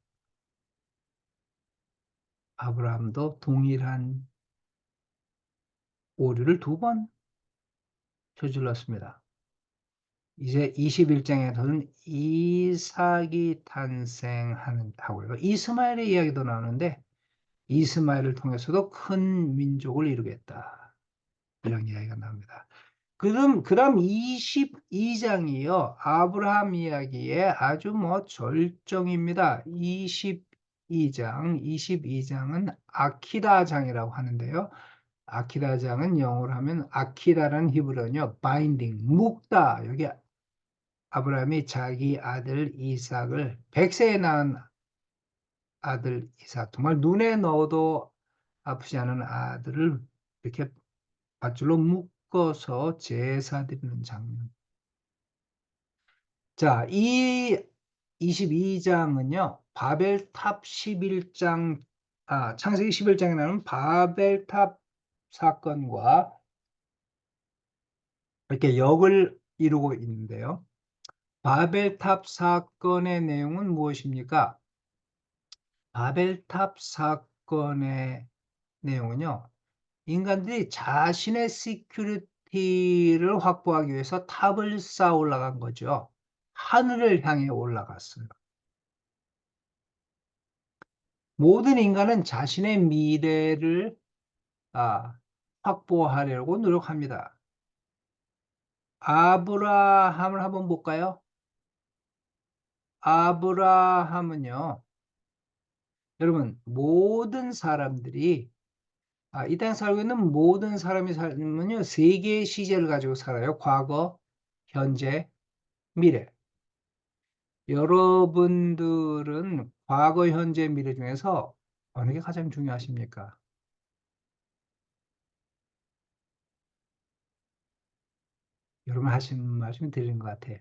아브라함도 동일한 오류를 두 번 저질렀습니다. 이제 21장에서는 이삭이 탄생하고요. 이스마엘의 이야기도 나오는데 이스마엘을 통해서도 큰 민족을 이루겠다. 이런 이야기가 나옵니다. 그럼 22장이요. 아브라함 이야기의 아주 절정입니다. 22장은 아키다장이라고 하는데요. 아키다장은 영어로 하면 아키다라는 히브리어는요. 바인딩, 묶다. 여기 아브라함이 자기 아들 이삭을 100세에 낳은 아들 이삭, 정말 눈에 넣어도 아프지 않은 아들을 이렇게 밧줄로 묶어서 제사 드리는 장면. 자, 이 22장은요, 바벨탑 11장, 창세기 11장에 나오는 바벨탑 사건과 이렇게 역을 이루고 있는데요. 바벨탑 사건의 내용은 무엇입니까? 바벨탑 사건의 내용은요, 인간들이 자신의 시큐리티를 확보하기 위해서 탑을 쌓아 올라간 거죠. 하늘을 향해 올라갔어요. 모든 인간은 자신의 미래를 확보하려고 노력합니다. 아브라함을 한번 볼까요? 아브라함은요, 여러분, 모든 사람들이 이 땅에 살고 있는 모든 사람이 살면요, 세 개의 시제를 가지고 살아요. 과거, 현재, 미래. 여러분들은 과거, 현재, 미래 중에서 어느 게 가장 중요하십니까? 여러분 하신 말씀 드리는 것 같아요.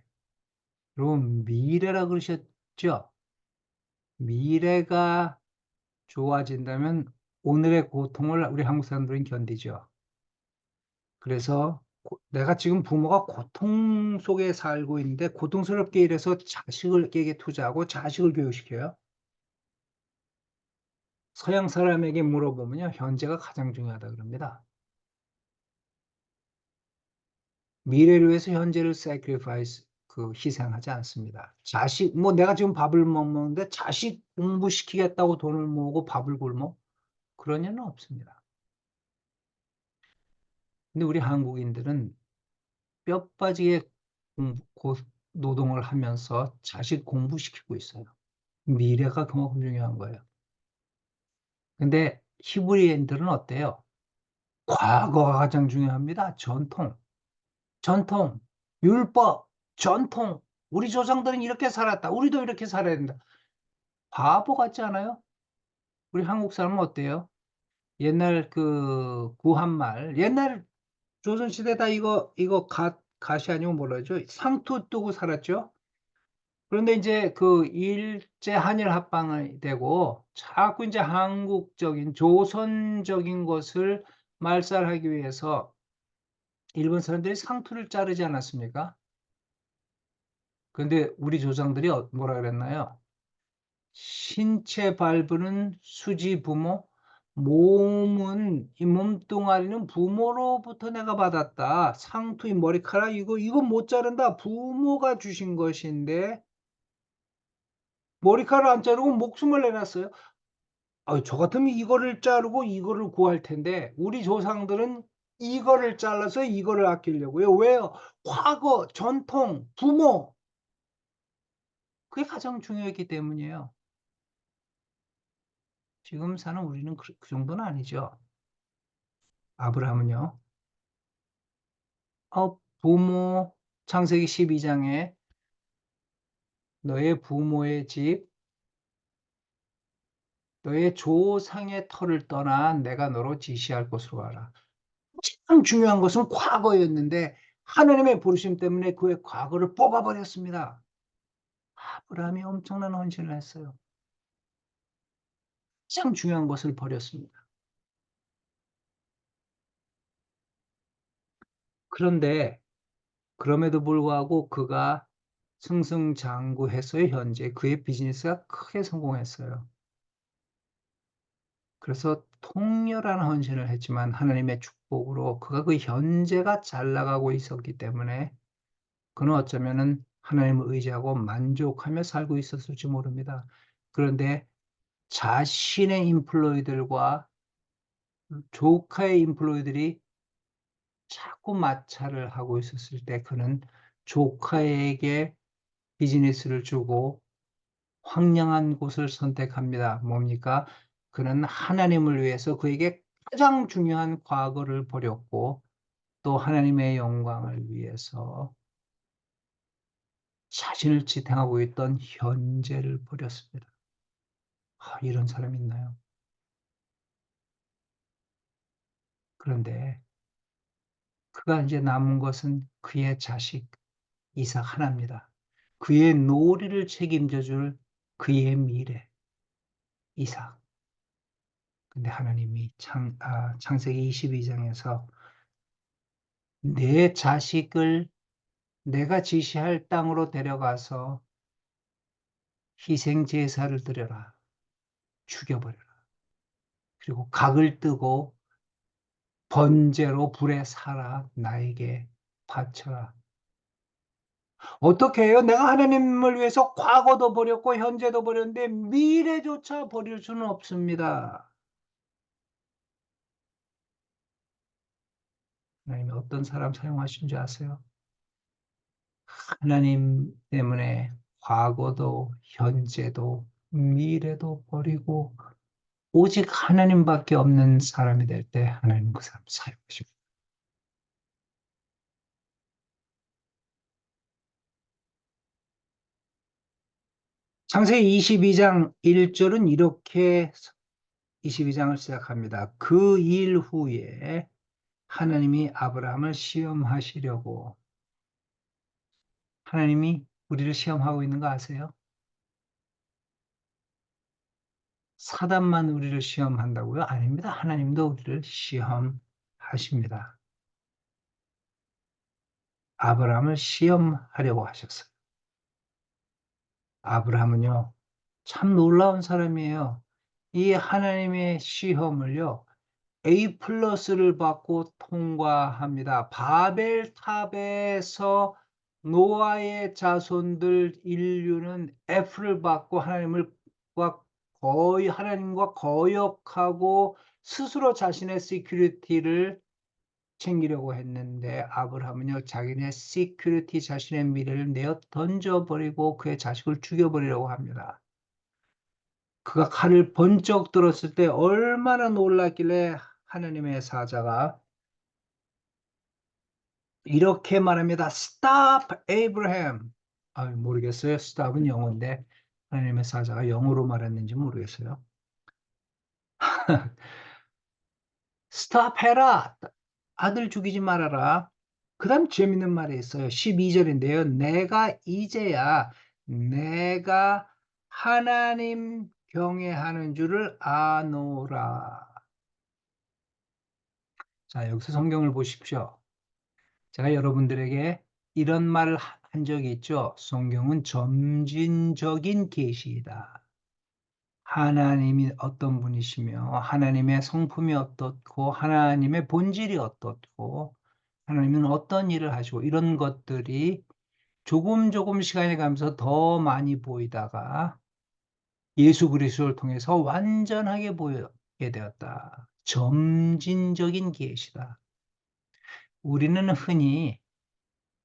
여러분, 미래라 그러셨죠? 미래가 좋아진다면 오늘의 고통을 우리 한국 사람들은 견디죠. 그래서 내가 지금 부모가 고통 속에 살고 있는데 고통스럽게 일해서 자식에게 투자하고 자식을 교육시켜요. 서양 사람에게 물어보면요, 현재가 가장 중요하다 그럽니다. 미래를 위해서 현재를 sacrifice, 희생하지 않습니다. 내가 지금 밥을 못 먹는데 자식 공부시키겠다고 돈을 모으고 밥을 굶어? 그런 일은 없습니다. 근데 우리 한국인들은 뼈 빠지게 노동을 하면서 자식 공부시키고 있어요. 미래가 그만큼 중요한 거예요. 근데 히브리인들은 어때요? 과거가 가장 중요합니다. 전통, 율법, 전통. 우리 조상들은 이렇게 살았다. 우리도 이렇게 살아야 된다. 바보 같지 않아요? 우리 한국 사람은 어때요? 옛날 구한말, 옛날 조선시대 이거 가시 아니고 뭐라 그러죠? 상투 뜨고 살았죠? 그런데 이제 일제 한일 합방이 되고 자꾸 이제 한국적인 조선적인 것을 말살하기 위해서 일본 사람들이 상투를 자르지 않았습니까? 그런데 우리 조상들이 뭐라 그랬나요? 신체 발부는 수지 부모, 몸은, 이 몸뚱아리는 부모로부터 내가 받았다. 상투, 이 머리카락, 이거 못 자른다. 부모가 주신 것인데, 머리카락 안 자르고 목숨을 내놨어요. 저 같으면 이거를 자르고 이거를 구할 텐데, 우리 조상들은 이거를 잘라서 이거를 아끼려고요. 왜요? 과거, 전통, 부모, 그게 가장 중요했기 때문이에요. 지금 사는 우리는 그 정도는 아니죠. 아브라함은요. 부모, 창세기 12장에 너의 부모의 집, 너의 조상의 터를 떠나 내가 너로 지시할 곳으로 가라. 가장 중요한 것은 과거였는데 하나님의 부르심 때문에 그의 과거를 뽑아버렸습니다. 아브라함이 엄청난 헌신을 했어요. 가장 중요한 것을 버렸습니다. 그런데 그럼에도 불구하고 그가 승승장구해서 현재 그의 비즈니스가 크게 성공했어요. 그래서 통렬한 헌신을 했지만 하나님의 축복으로 그가 그 현재가 잘 나가고 있었기 때문에 그는 어쩌면은 하나님을 의지하고 만족하며 살고 있었을지 모릅니다. 그런데 자신의 인플로이들과 조카의 인플로이들이 자꾸 마찰을 하고 있었을 때 그는 조카에게 비즈니스를 주고 황량한 곳을 선택합니다. 뭡니까? 그는 하나님을 위해서 그에게 가장 중요한 과거를 버렸고 또 하나님의 영광을 위해서 자신을 지탱하고 있던 현재를 버렸습니다. 이런 사람이 있나요? 그런데 그가 이제 남은 것은 그의 자식 이삭 하나입니다. 그의 노리를 책임져 줄 그의 미래 이삭. 근데 하나님이 창세기 22장에서 내 자식을 내가 지시할 땅으로 데려가서 희생 제사를 드려라. 죽여버려라. 그리고 각을 뜨고 번제로 불에 살아 나에게 바쳐라. 어떻게 해요? 내가 하나님을 위해서 과거도 버렸고 현재도 버렸는데 미래조차 버릴 수는 없습니다. 하나님이 어떤 사람 사용하신 줄 아세요? 하나님 때문에 과거도 현재도 미래도 버리고 오직 하나님밖에 없는 사람이 될 때 하나님 그 사람 사용하십니다. 창세기 22장 1절은 이렇게 22장을 시작합니다. 그 일 후에 하나님이 아브라함을 시험하시려고. 하나님이 우리를 시험하고 있는 거 아세요? 사단만 우리를 시험한다고요? 아닙니다. 하나님도 우리를 시험하십니다. 아브라함을 시험하려고 하셨어요. 아브라함은요, 참 놀라운 사람이에요. 이 하나님의 시험을요, A 플러스를 받고 통과합니다. 바벨탑에서 노아의 자손들 인류는 F를 받고 하나님과 거역하고 스스로 자신의 시큐리티를 챙기려고 했는데 아브라함은요 자기네 시큐리티 자신의 미래를 내어 던져버리고 그의 자식을 죽여버리려고 합니다. 그가 칼을 번쩍 들었을 때 얼마나 놀랐길래 하나님의 사자가 이렇게 말합니다. Stop, Abraham. 모르겠어요. Stop은 영어인데 하나님의 사자가 영어로 말했는지 모르겠어요. Stop 해라. 아들 죽이지 말아라. 그 다음 재밌는 말이 있어요. 12절인데요. 내가 하나님 경외하는 줄을 아노라. 자, 여기서 성경을 보십시오. 제가 여러분들에게 이런 말을 한 적이 있죠. 성경은 점진적인 계시이다. 하나님이 어떤 분이시며 하나님의 성품이 어떻고 하나님의 본질이 어떻고 하나님은 어떤 일을 하시고 이런 것들이 조금 조금 시간이 가면서 더 많이 보이다가 예수 그리스도를 통해서 완전하게 보이게 되었다. 점진적인 계시다. 우리는 흔히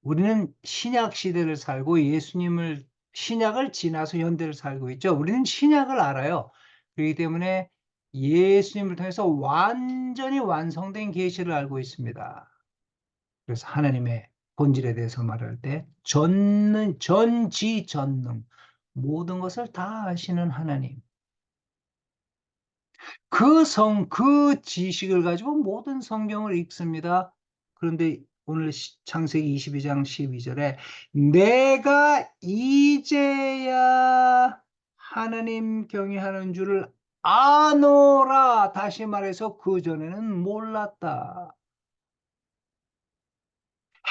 우리는 신약 시대를 살고 예수님을 신약을 지나서 현대를 살고 있죠. 우리는 신약을 알아요. 그렇기 때문에 예수님을 통해서 완전히 완성된 계시를 알고 있습니다. 그래서 하나님의 본질에 대해서 말할 때 전지전능 모든 것을 다 아시는 하나님. 그 지식을 가지고 모든 성경을 읽습니다. 그런데 오늘 창세기 22장 12절에 내가 이제야 하나님 경외하는 줄을 아노라. 다시 말해서 그전에는 몰랐다.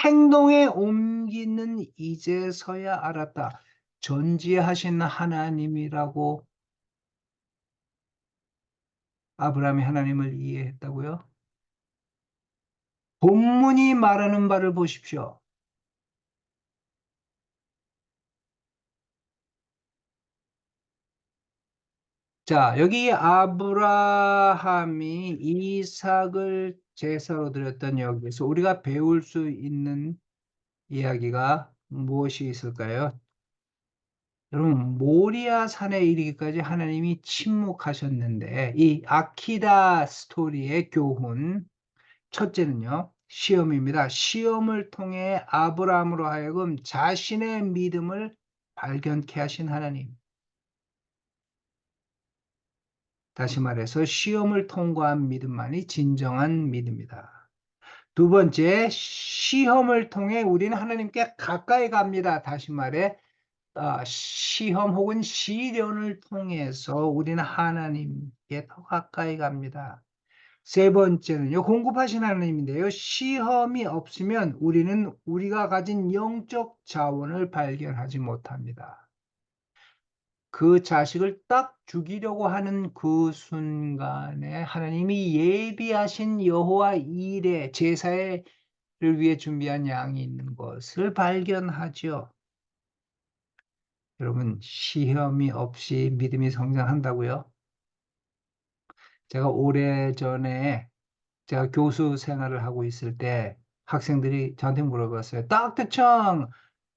행동에 옮기는 이제서야 알았다. 전지하신 하나님이라고 아브라함이 하나님을 이해했다고요? 본문이 말하는 바를 보십시오. 자, 여기 아브라함이 이삭을 제사로 드렸던 여기에서 우리가 배울 수 있는 이야기가 무엇이 있을까요? 여러분, 모리아 산에 이르기까지 하나님이 침묵하셨는데 이 아키다 스토리의 교훈, 첫째는요, 시험입니다. 시험을 통해 아브라함으로 하여금 자신의 믿음을 발견케 하신 하나님. 다시 말해서 시험을 통과한 믿음만이 진정한 믿음이다. 두 번째, 시험을 통해 우리는 하나님께 가까이 갑니다. 다시 말해, 시험 혹은 시련을 통해서 우리는 하나님께 더 가까이 갑니다. 세 번째는요, 공급하신 하나님인데요. 시험이 없으면 우리는 우리가 가진 영적 자원을 발견하지 못합니다. 그 자식을 딱 죽이려고 하는 그 순간에 하나님이 예비하신 여호와 일의 제사를 위해 준비한 양이 있는 것을 발견하죠. 여러분, 시험이 없이 믿음이 성장한다고요? 제가 오래전에 제가 교수 생활을 하고 있을 때 학생들이 저한테 물어봤어요. Dr. Chung,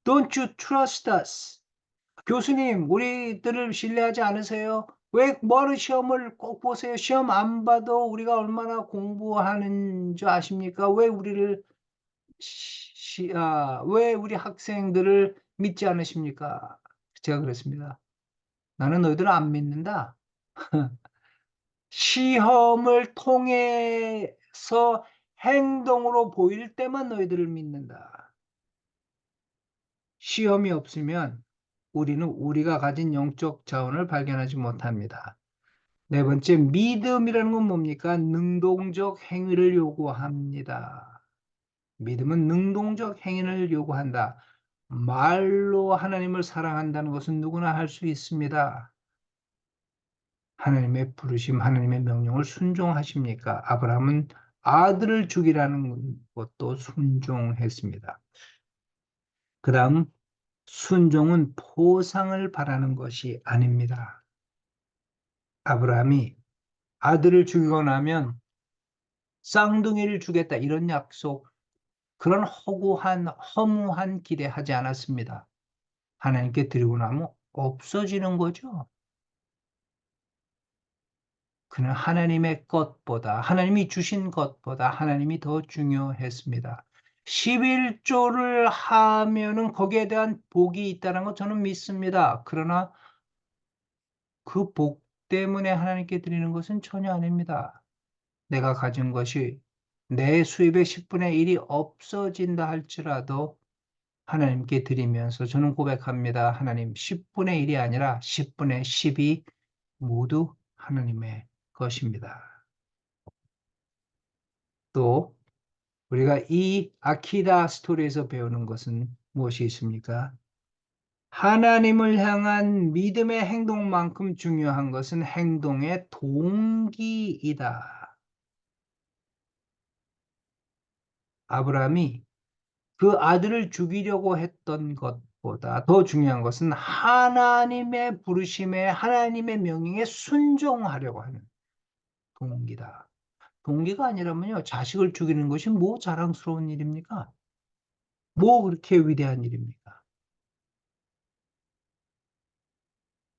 don't you trust us? 교수님, 우리들을 신뢰하지 않으세요? 왜 뭐하러 시험을 꼭 보세요? 시험 안 봐도 우리가 얼마나 공부하는 줄 아십니까? 왜 우리를 왜 우리 학생들을 믿지 않으십니까? 제가 그랬습니다. 나는 너희들을 안 믿는다. 시험을 통해서 행동으로 보일 때만 너희들을 믿는다. 시험이 없으면 우리는 우리가 가진 영적 자원을 발견하지 못합니다. 네 번째, 믿음이라는 건 뭡니까? 능동적 행위를 요구합니다. 믿음은 능동적 행위를 요구한다. 말로 하나님을 사랑한다는 것은 누구나 할 수 있습니다. 하나님의 부르심, 하나님의 명령을 순종하십니까? 아브라함은 아들을 죽이라는 것도 순종했습니다. 그 다음, 순종은 보상을 바라는 것이 아닙니다. 아브라함이 아들을 죽이고 나면 쌍둥이를 주겠다 이런 약속, 그런 허무한 기대하지 않았습니다. 하나님께 드리고 나면 없어지는 거죠. 그는 하나님의 것보다, 하나님이 주신 것보다 하나님이 더 중요했습니다. 11조를 하면은 거기에 대한 복이 있다는 거 저는 믿습니다. 그러나 그 복 때문에 하나님께 드리는 것은 전혀 아닙니다. 내가 가진 것이 내 수입의 10분의 1이 없어진다 할지라도 하나님께 드리면서 저는 고백합니다. 하나님, 10분의 1이 아니라 10분의 10이 모두 하나님의 것입니다. 또 우리가 이 아키다 스토리에서 배우는 것은 무엇이 있습니까? 하나님을 향한 믿음의 행동만큼 중요한 것은 행동의 동기이다. 아브라함이 그 아들을 죽이려고 했던 것보다 더 중요한 것은 하나님의 부르심에 하나님의 명령에 순종하려고 하는 동기다. 동기가 아니라면요, 자식을 죽이는 것이 뭐 자랑스러운 일입니까? 뭐 그렇게 위대한 일입니까?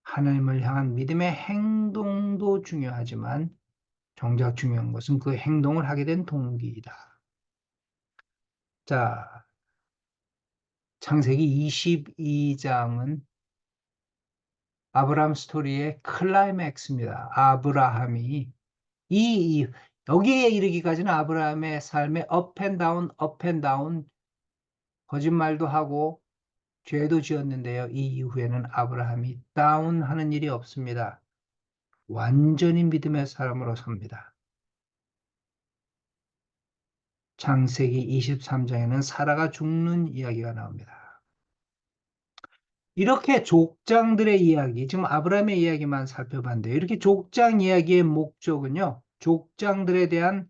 하나님을 향한 믿음의 행동도 중요하지만 정작 중요한 것은 그 행동을 하게 된 동기이다. 자, 창세기 22장은 아브라함 스토리의 클라이맥스입니다. 아브라함이 이 여기에 이르기까지는 아브라함의 삶의 업 앤 다운, 업 앤 다운, 거짓말도 하고 죄도 지었는데요. 이 이후에는 아브라함이 다운하는 일이 없습니다. 완전히 믿음의 사람으로 삽니다. 창세기 23장에는 사라가 죽는 이야기가 나옵니다. 이렇게 족장들의 이야기, 지금 아브라함의 이야기만 살펴봤는데요. 이렇게 족장 이야기의 목적은요, 족장들에 대한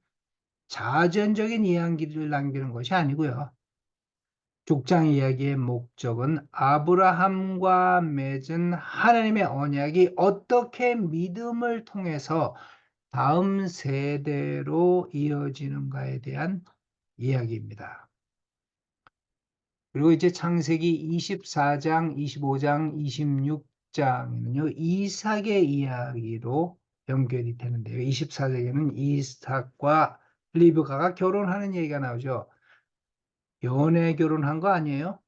자전적인 이야기를 남기는 것이 아니고요. 족장 이야기의 목적은 아브라함과 맺은 하나님의 언약이 어떻게 믿음을 통해서 다음 세대로 이어지는가에 대한 이야기입니다. 그리고 이제 창세기 24장, 25장, 26장에는요, 이삭의 이야기로 연결이 되는데요. 24장에는 이삭과 리브가가 결혼하는 얘기가 나오죠. 연애 결혼한 거 아니에요?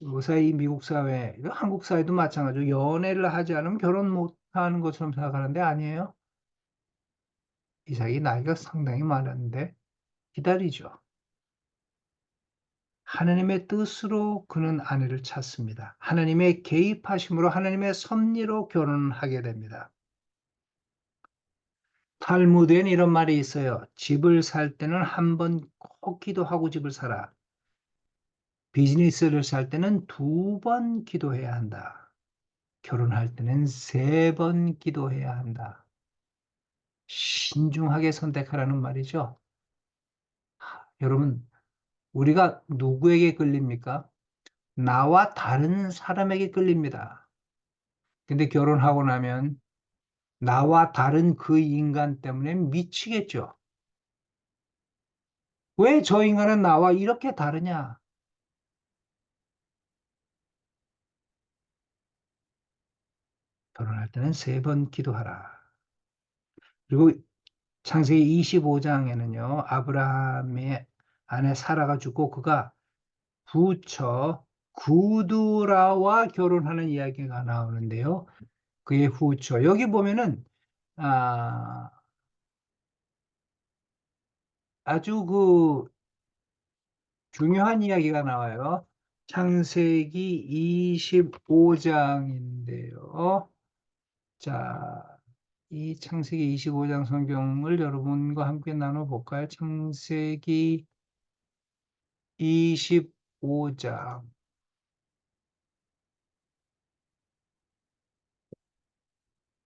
요새 이 미국 사회, 한국 사회도 마찬가지로 연애를 하지 않으면 결혼 못하는 것처럼 생각하는데 아니에요? 이삭이 나이가 상당히 많았는데 기다리죠. 하나님의 뜻으로 그는 아내를 찾습니다. 하나님의 개입하심으로 하나님의 섭리로 결혼하게 됩니다. 탈무드엔 이런 말이 있어요. 집을 살 때는 한 번 꼭 기도하고 집을 사라. 비즈니스를 살 때는 2번 기도해야 한다. 결혼할 때는 3번 기도해야 한다. 신중하게 선택하라는 말이죠. 여러분, 우리가 누구에게 끌립니까? 나와 다른 사람에게 끌립니다. 근데 결혼하고 나면 나와 다른 그 인간 때문에 미치겠죠. 왜 저 인간은 나와 이렇게 다르냐? 결혼할 때는 3번 기도하라. 그리고 창세기 25장에는요, 아브라함의 아내 사라가 죽고 그가 부처 구두라와 결혼하는 이야기가 나오는데요. 그의 후처. 여기 보면은, 아, 아주 그 중요한 이야기가 나와요. 창세기 25장인데요. 자, 이 창세기 25장 성경을 여러분과 함께 나눠볼까요? 창세기 25장.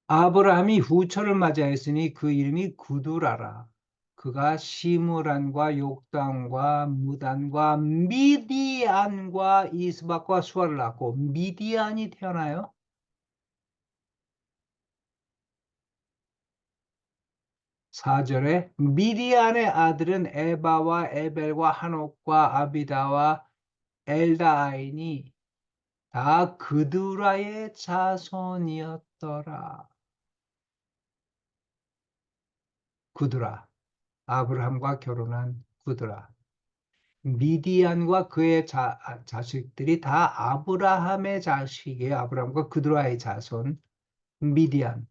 아브라함이 후처를 맞이하였으니 그 이름이 구두라라. 그가 시므란과 욕단과 무단과 미디안과 이스박과 수아를 낳고 미디안이 태어나요. 4절에 미디안의 아들은 에바와 에벨과 한옥과 아비다와 엘다아이니 다 그두라의 자손이었더라. 구두라, 아브라함과 결혼한 구두라. 미디안과 그의 자식들이 다 아브라함의 자식이에요. 아브라함과 그두라의 자손, 미디안.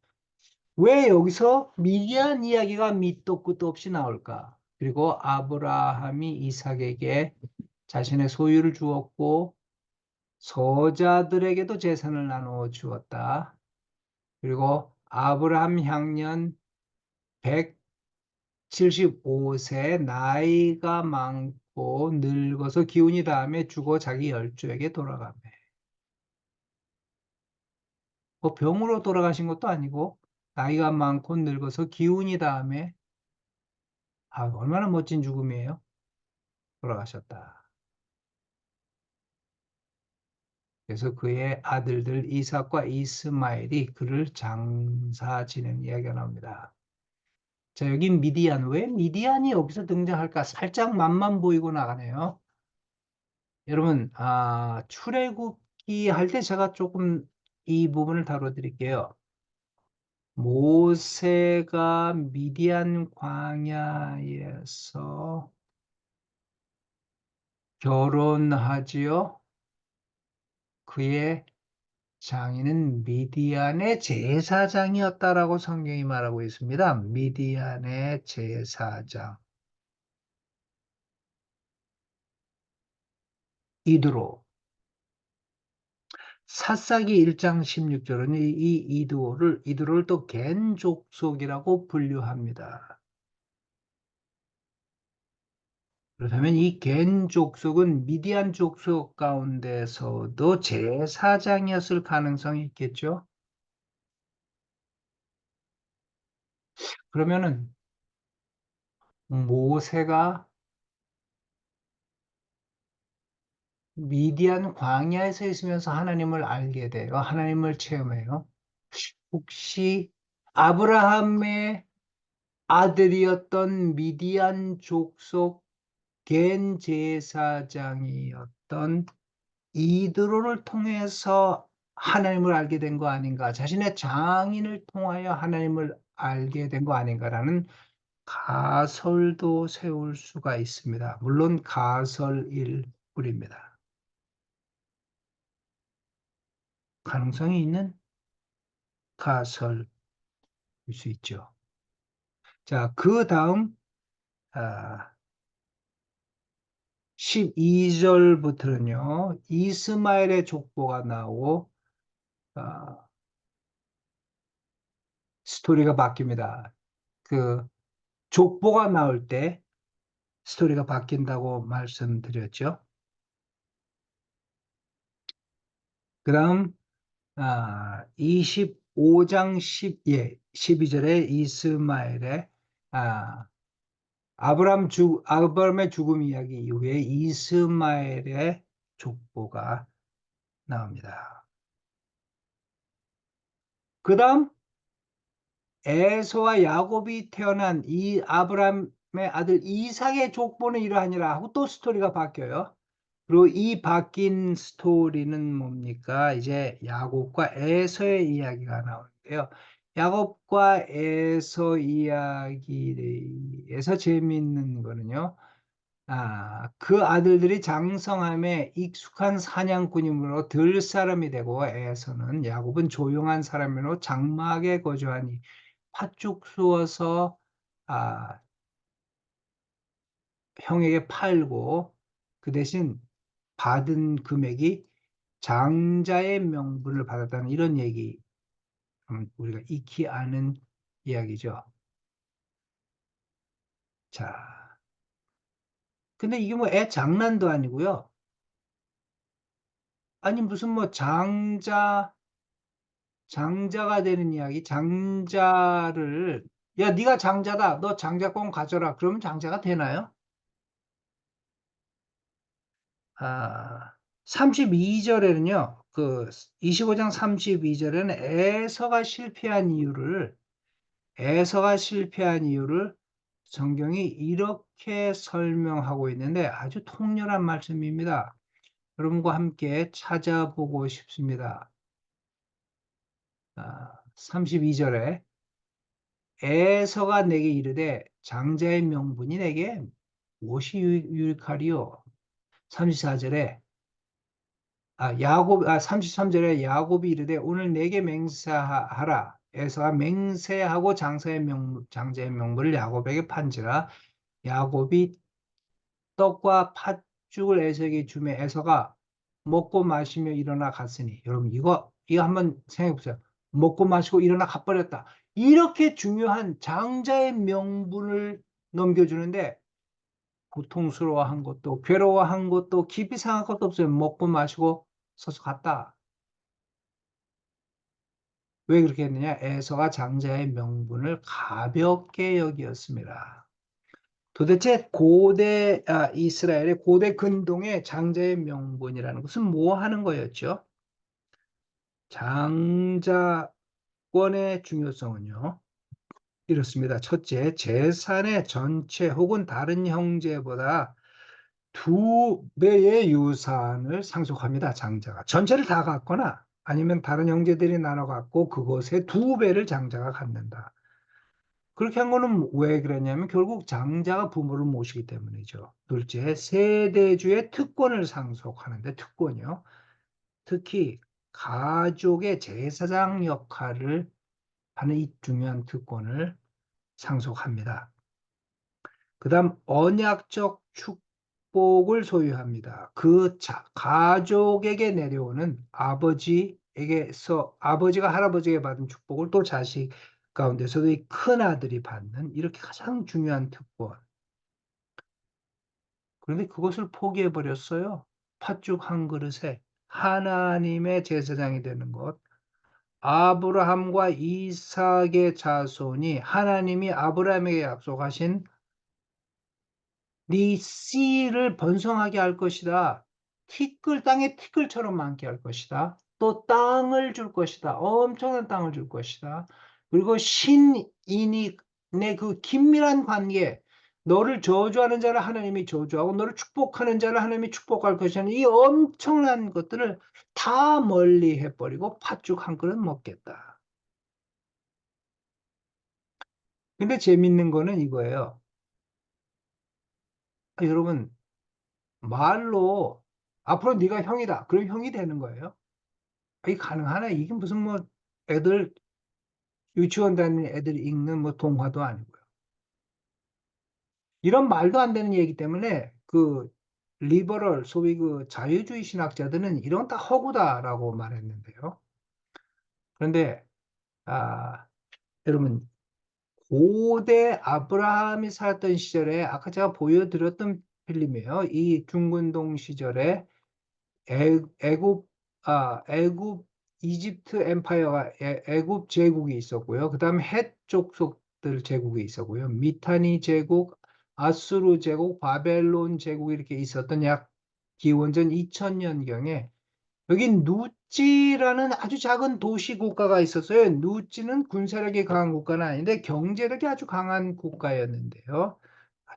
왜 여기서 미디안 이야기가 밑도 끝도 없이 나올까? 그리고 아브라함이 이삭에게 자신의 소유를 주었고 소자들에게도 재산을 나누어 주었다. 그리고 아브라함 향년 175세 나이가 많고 늙어서 기운이 닿음에 죽어 자기 열조에게 돌아가매. 뭐 병으로 돌아가신 것도 아니고 나이가 많고 늙어서 기운이 다음에 얼마나 멋진 죽음이에요. 돌아가셨다. 그래서 그의 아들들 이삭과 이스마엘이 그를 장사 지낸 이야기가 나옵니다. 자, 여기 미디안. 왜 미디안이 여기서 등장할까? 살짝 맛만 보이고 나가네요. 여러분, 출애굽기 할 때 제가 조금 이 부분을 다뤄드릴게요. 모세가 미디안 광야에서 결혼하지요. 그의 장인은 미디안의 제사장이었다라고 성경이 말하고 있습니다. 미디안의 제사장. 이드로. 사사기 1장 16절은 이 이드로를 또 겐 족속이라고 분류합니다. 그렇다면 이 겐 족속은 미디안 족속 가운데서도 제사장이었을 가능성이 있겠죠? 그러면은 모세가 미디안 광야에서 있으면서 하나님을 알게 돼요. 하나님을 체험해요. 혹시 아브라함의 아들이었던 미디안 족속 겐 제사장이었던 이드로를 통해서 하나님을 알게 된 거 아닌가? 자신의 장인을 통하여 하나님을 알게 된 거 아닌가라는 가설도 세울 수가 있습니다. 물론 가설일 뿐입니다. 가능성이 있는 가설일 수 있죠. 자, 그 다음 12절부터는요, 이스마엘의 족보가 나오고 아, 스토리가 바뀝니다. 그 족보가 나올 때 스토리가 바뀐다고 말씀드렸죠. 그 다음 25장 12절에 이스마엘의 아, 아브람의 죽음 이야기 이후에 이스마엘의 족보가 나옵니다. 그 다음 에서와 야곱이 태어난 이 아브람의 아들 이삭의 족보는 이러하니라 하고 또 스토리가 바뀌어요. 그리고 이 바뀐 스토리는 뭡니까? 이제 야곱과 에서의 이야기가 나오는데요. 야곱과 에서 이야기에서 재미있는 거는요. 그 아들들이 장성함에 익숙한 사냥꾼이므로 들 사람이 되고 에서는 야곱은 조용한 사람으로 장막에 거주하니 팥죽 쏘어서 아, 형에게 팔고 그 대신 받은 금액이 장자의 명분을 받았다는 이런 얘기 우리가 익히 아는 이야기죠. 자, 근데 이게 뭐 애 장난도 아니고요. 아니 무슨 뭐 장자가 되는 이야기, 장자를 야 네가 장자다, 너 장자권 가져라. 그러면 장자가 되나요? 32절에는요, 그 25장 32절에는 에서가 실패한 이유를 성경이 이렇게 설명하고 있는데 아주 통렬한 말씀입니다. 여러분과 함께 찾아보고 싶습니다. 32절에 에서가 내게 이르되 장자의 명분이 내게 무엇이 유익하리요? 34절에 33절에 야곱이 이르되 오늘 내게 맹세하라. 에서가 맹세하고 장자의 명분을 야곱에게 판지라. 야곱이 떡과 팥죽을 에서에게 주매 에서가 먹고 마시며 일어나 갔으니 여러분 이거 한번 생각해 보세요. 먹고 마시고 일어나 가버렸다. 이렇게 중요한 장자의 명분을 넘겨주는데 고통스러워한 것도 괴로워한 것도 깊이 생각할 것도 없어요. 먹고 마시고 서서 갔다. 왜 그렇게 했느냐? 에서가 장자의 명분을 가볍게 여기었습니다. 도대체 고대 이스라엘의 고대 근동의 장자의 명분이라는 것은 뭐 하는 거였죠? 장자권의 중요성은요. 이렇습니다. 첫째, 재산의 전체 혹은 다른 형제보다 2배의 유산을 상속합니다. 장자가. 전체를 다 갖거나 아니면 다른 형제들이 나눠 갖고 그것의 2배를 장자가 갖는다. 그렇게 한 거는 왜 그랬냐면 결국 장자가 부모를 모시기 때문이죠. 둘째, 세대주의 특권을 상속하는데 특권이요. 특히 가족의 제사장 역할을 하는 이 중요한 특권을 상속합니다. 그 다음 언약적 축복을 소유합니다. 가족에게 내려오는 아버지에게서 아버지가 할아버지에게 받은 축복을 또 자식 가운데서도 이 큰아들이 받는 이렇게 가장 중요한 특권. 그런데 그것을 포기해 버렸어요. 팥죽 한 그릇에 하나님의 제사장이 되는 것. 아브라함과 이삭의 자손이 하나님이 아브라함에게 약속하신 네 씨를 번성하게 할 것이다. 땅에 티끌처럼 많게 할 것이다. 또 땅을 줄 것이다. 엄청난 땅을 줄 것이다. 그리고 신인의 그 긴밀한 관계, 너를 저주하는 자를 하나님이 저주하고 너를 축복하는 자를 하나님이 축복할 것이라는 이 엄청난 것들을 다 멀리 해버리고 팥죽 한 그릇 먹겠다. 근데 재밌는 거는 이거예요. 여러분, 말로 앞으로 네가 형이다. 그럼 형이 되는 거예요. 이게 가능하나? 이게 무슨 뭐 애들 유치원 다니는 애들이 읽는 뭐 동화도 아니고요. 이런 말도 안 되는 얘기 때문에 그 리버럴 소위 그 자유주의 신학자들은 이런 다 허구다라고 말했는데요. 그런데 여러분 고대 아브라함이 살았던 시절에 아까 제가 보여드렸던 필름이에요. 이 중근동 시절에 애굽 애굽 이집트 엠파이어가 애굽 제국이 있었고요. 그다음에 헷 족속들 제국이 있었고요. 미타니 제국, 아수르 제국, 바벨론 제국이 이렇게 있었던 약 기원전 2000년경에 여기 누찌라는 아주 작은 도시 국가가 있었어요. 누찌는 군사력이 강한 국가는 아닌데 경제력이 아주 강한 국가였는데요.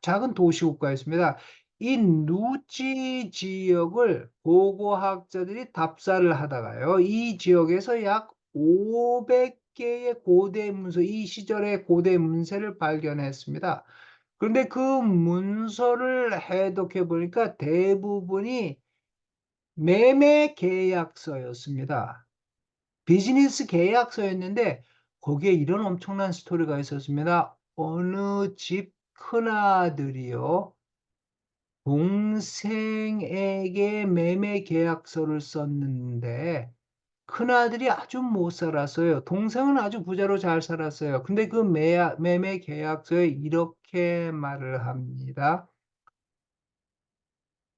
작은 도시 국가였습니다. 이 누찌 지역을 고고학자들이 답사를 하다가요. 이 지역에서 약 500개의 고대 문서, 이 시절의 고대 문서를 발견했습니다. 그런데 그 문서를 해독해 보니까 대부분이 매매 계약서였습니다. 비즈니스 계약서였는데 거기에 이런 엄청난 스토리가 있었습니다. 어느 집 큰아들이요. 동생에게 매매 계약서를 썼는데 큰아들이 아주 못 살았어요. 동생은 아주 부자로 잘 살았어요. 근데 그 매매 계약서에 이렇게 말을 합니다.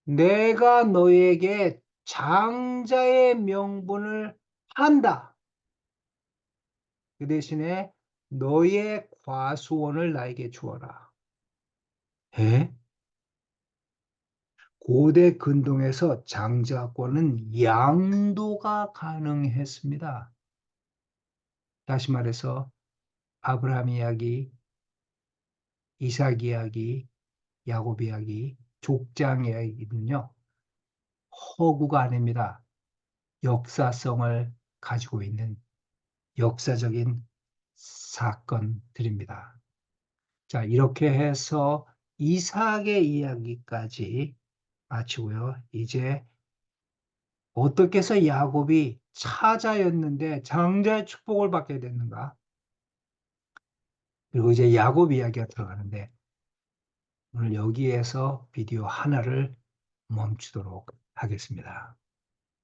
내가 너에게 장자의 명분을 한다. 그 대신에 너의 과수원을 나에게 주어라. 에? 고대 근동에서 장자권은 양도가 가능했습니다. 다시 말해서 아브라함 이야기, 이삭 이야기, 야곱 이야기, 족장 이야기는요. 허구가 아닙니다. 역사성을 가지고 있는 역사적인 사건들입니다. 자, 이렇게 해서 이삭의 이야기까지 마치고요. 이제 어떻게 해서 야곱이 차자였는데 장자의 축복을 받게 됐는가? 그리고 이제 야곱 이야기가 들어가는데 오늘 여기에서 비디오 하나를 멈추도록 하겠습니다.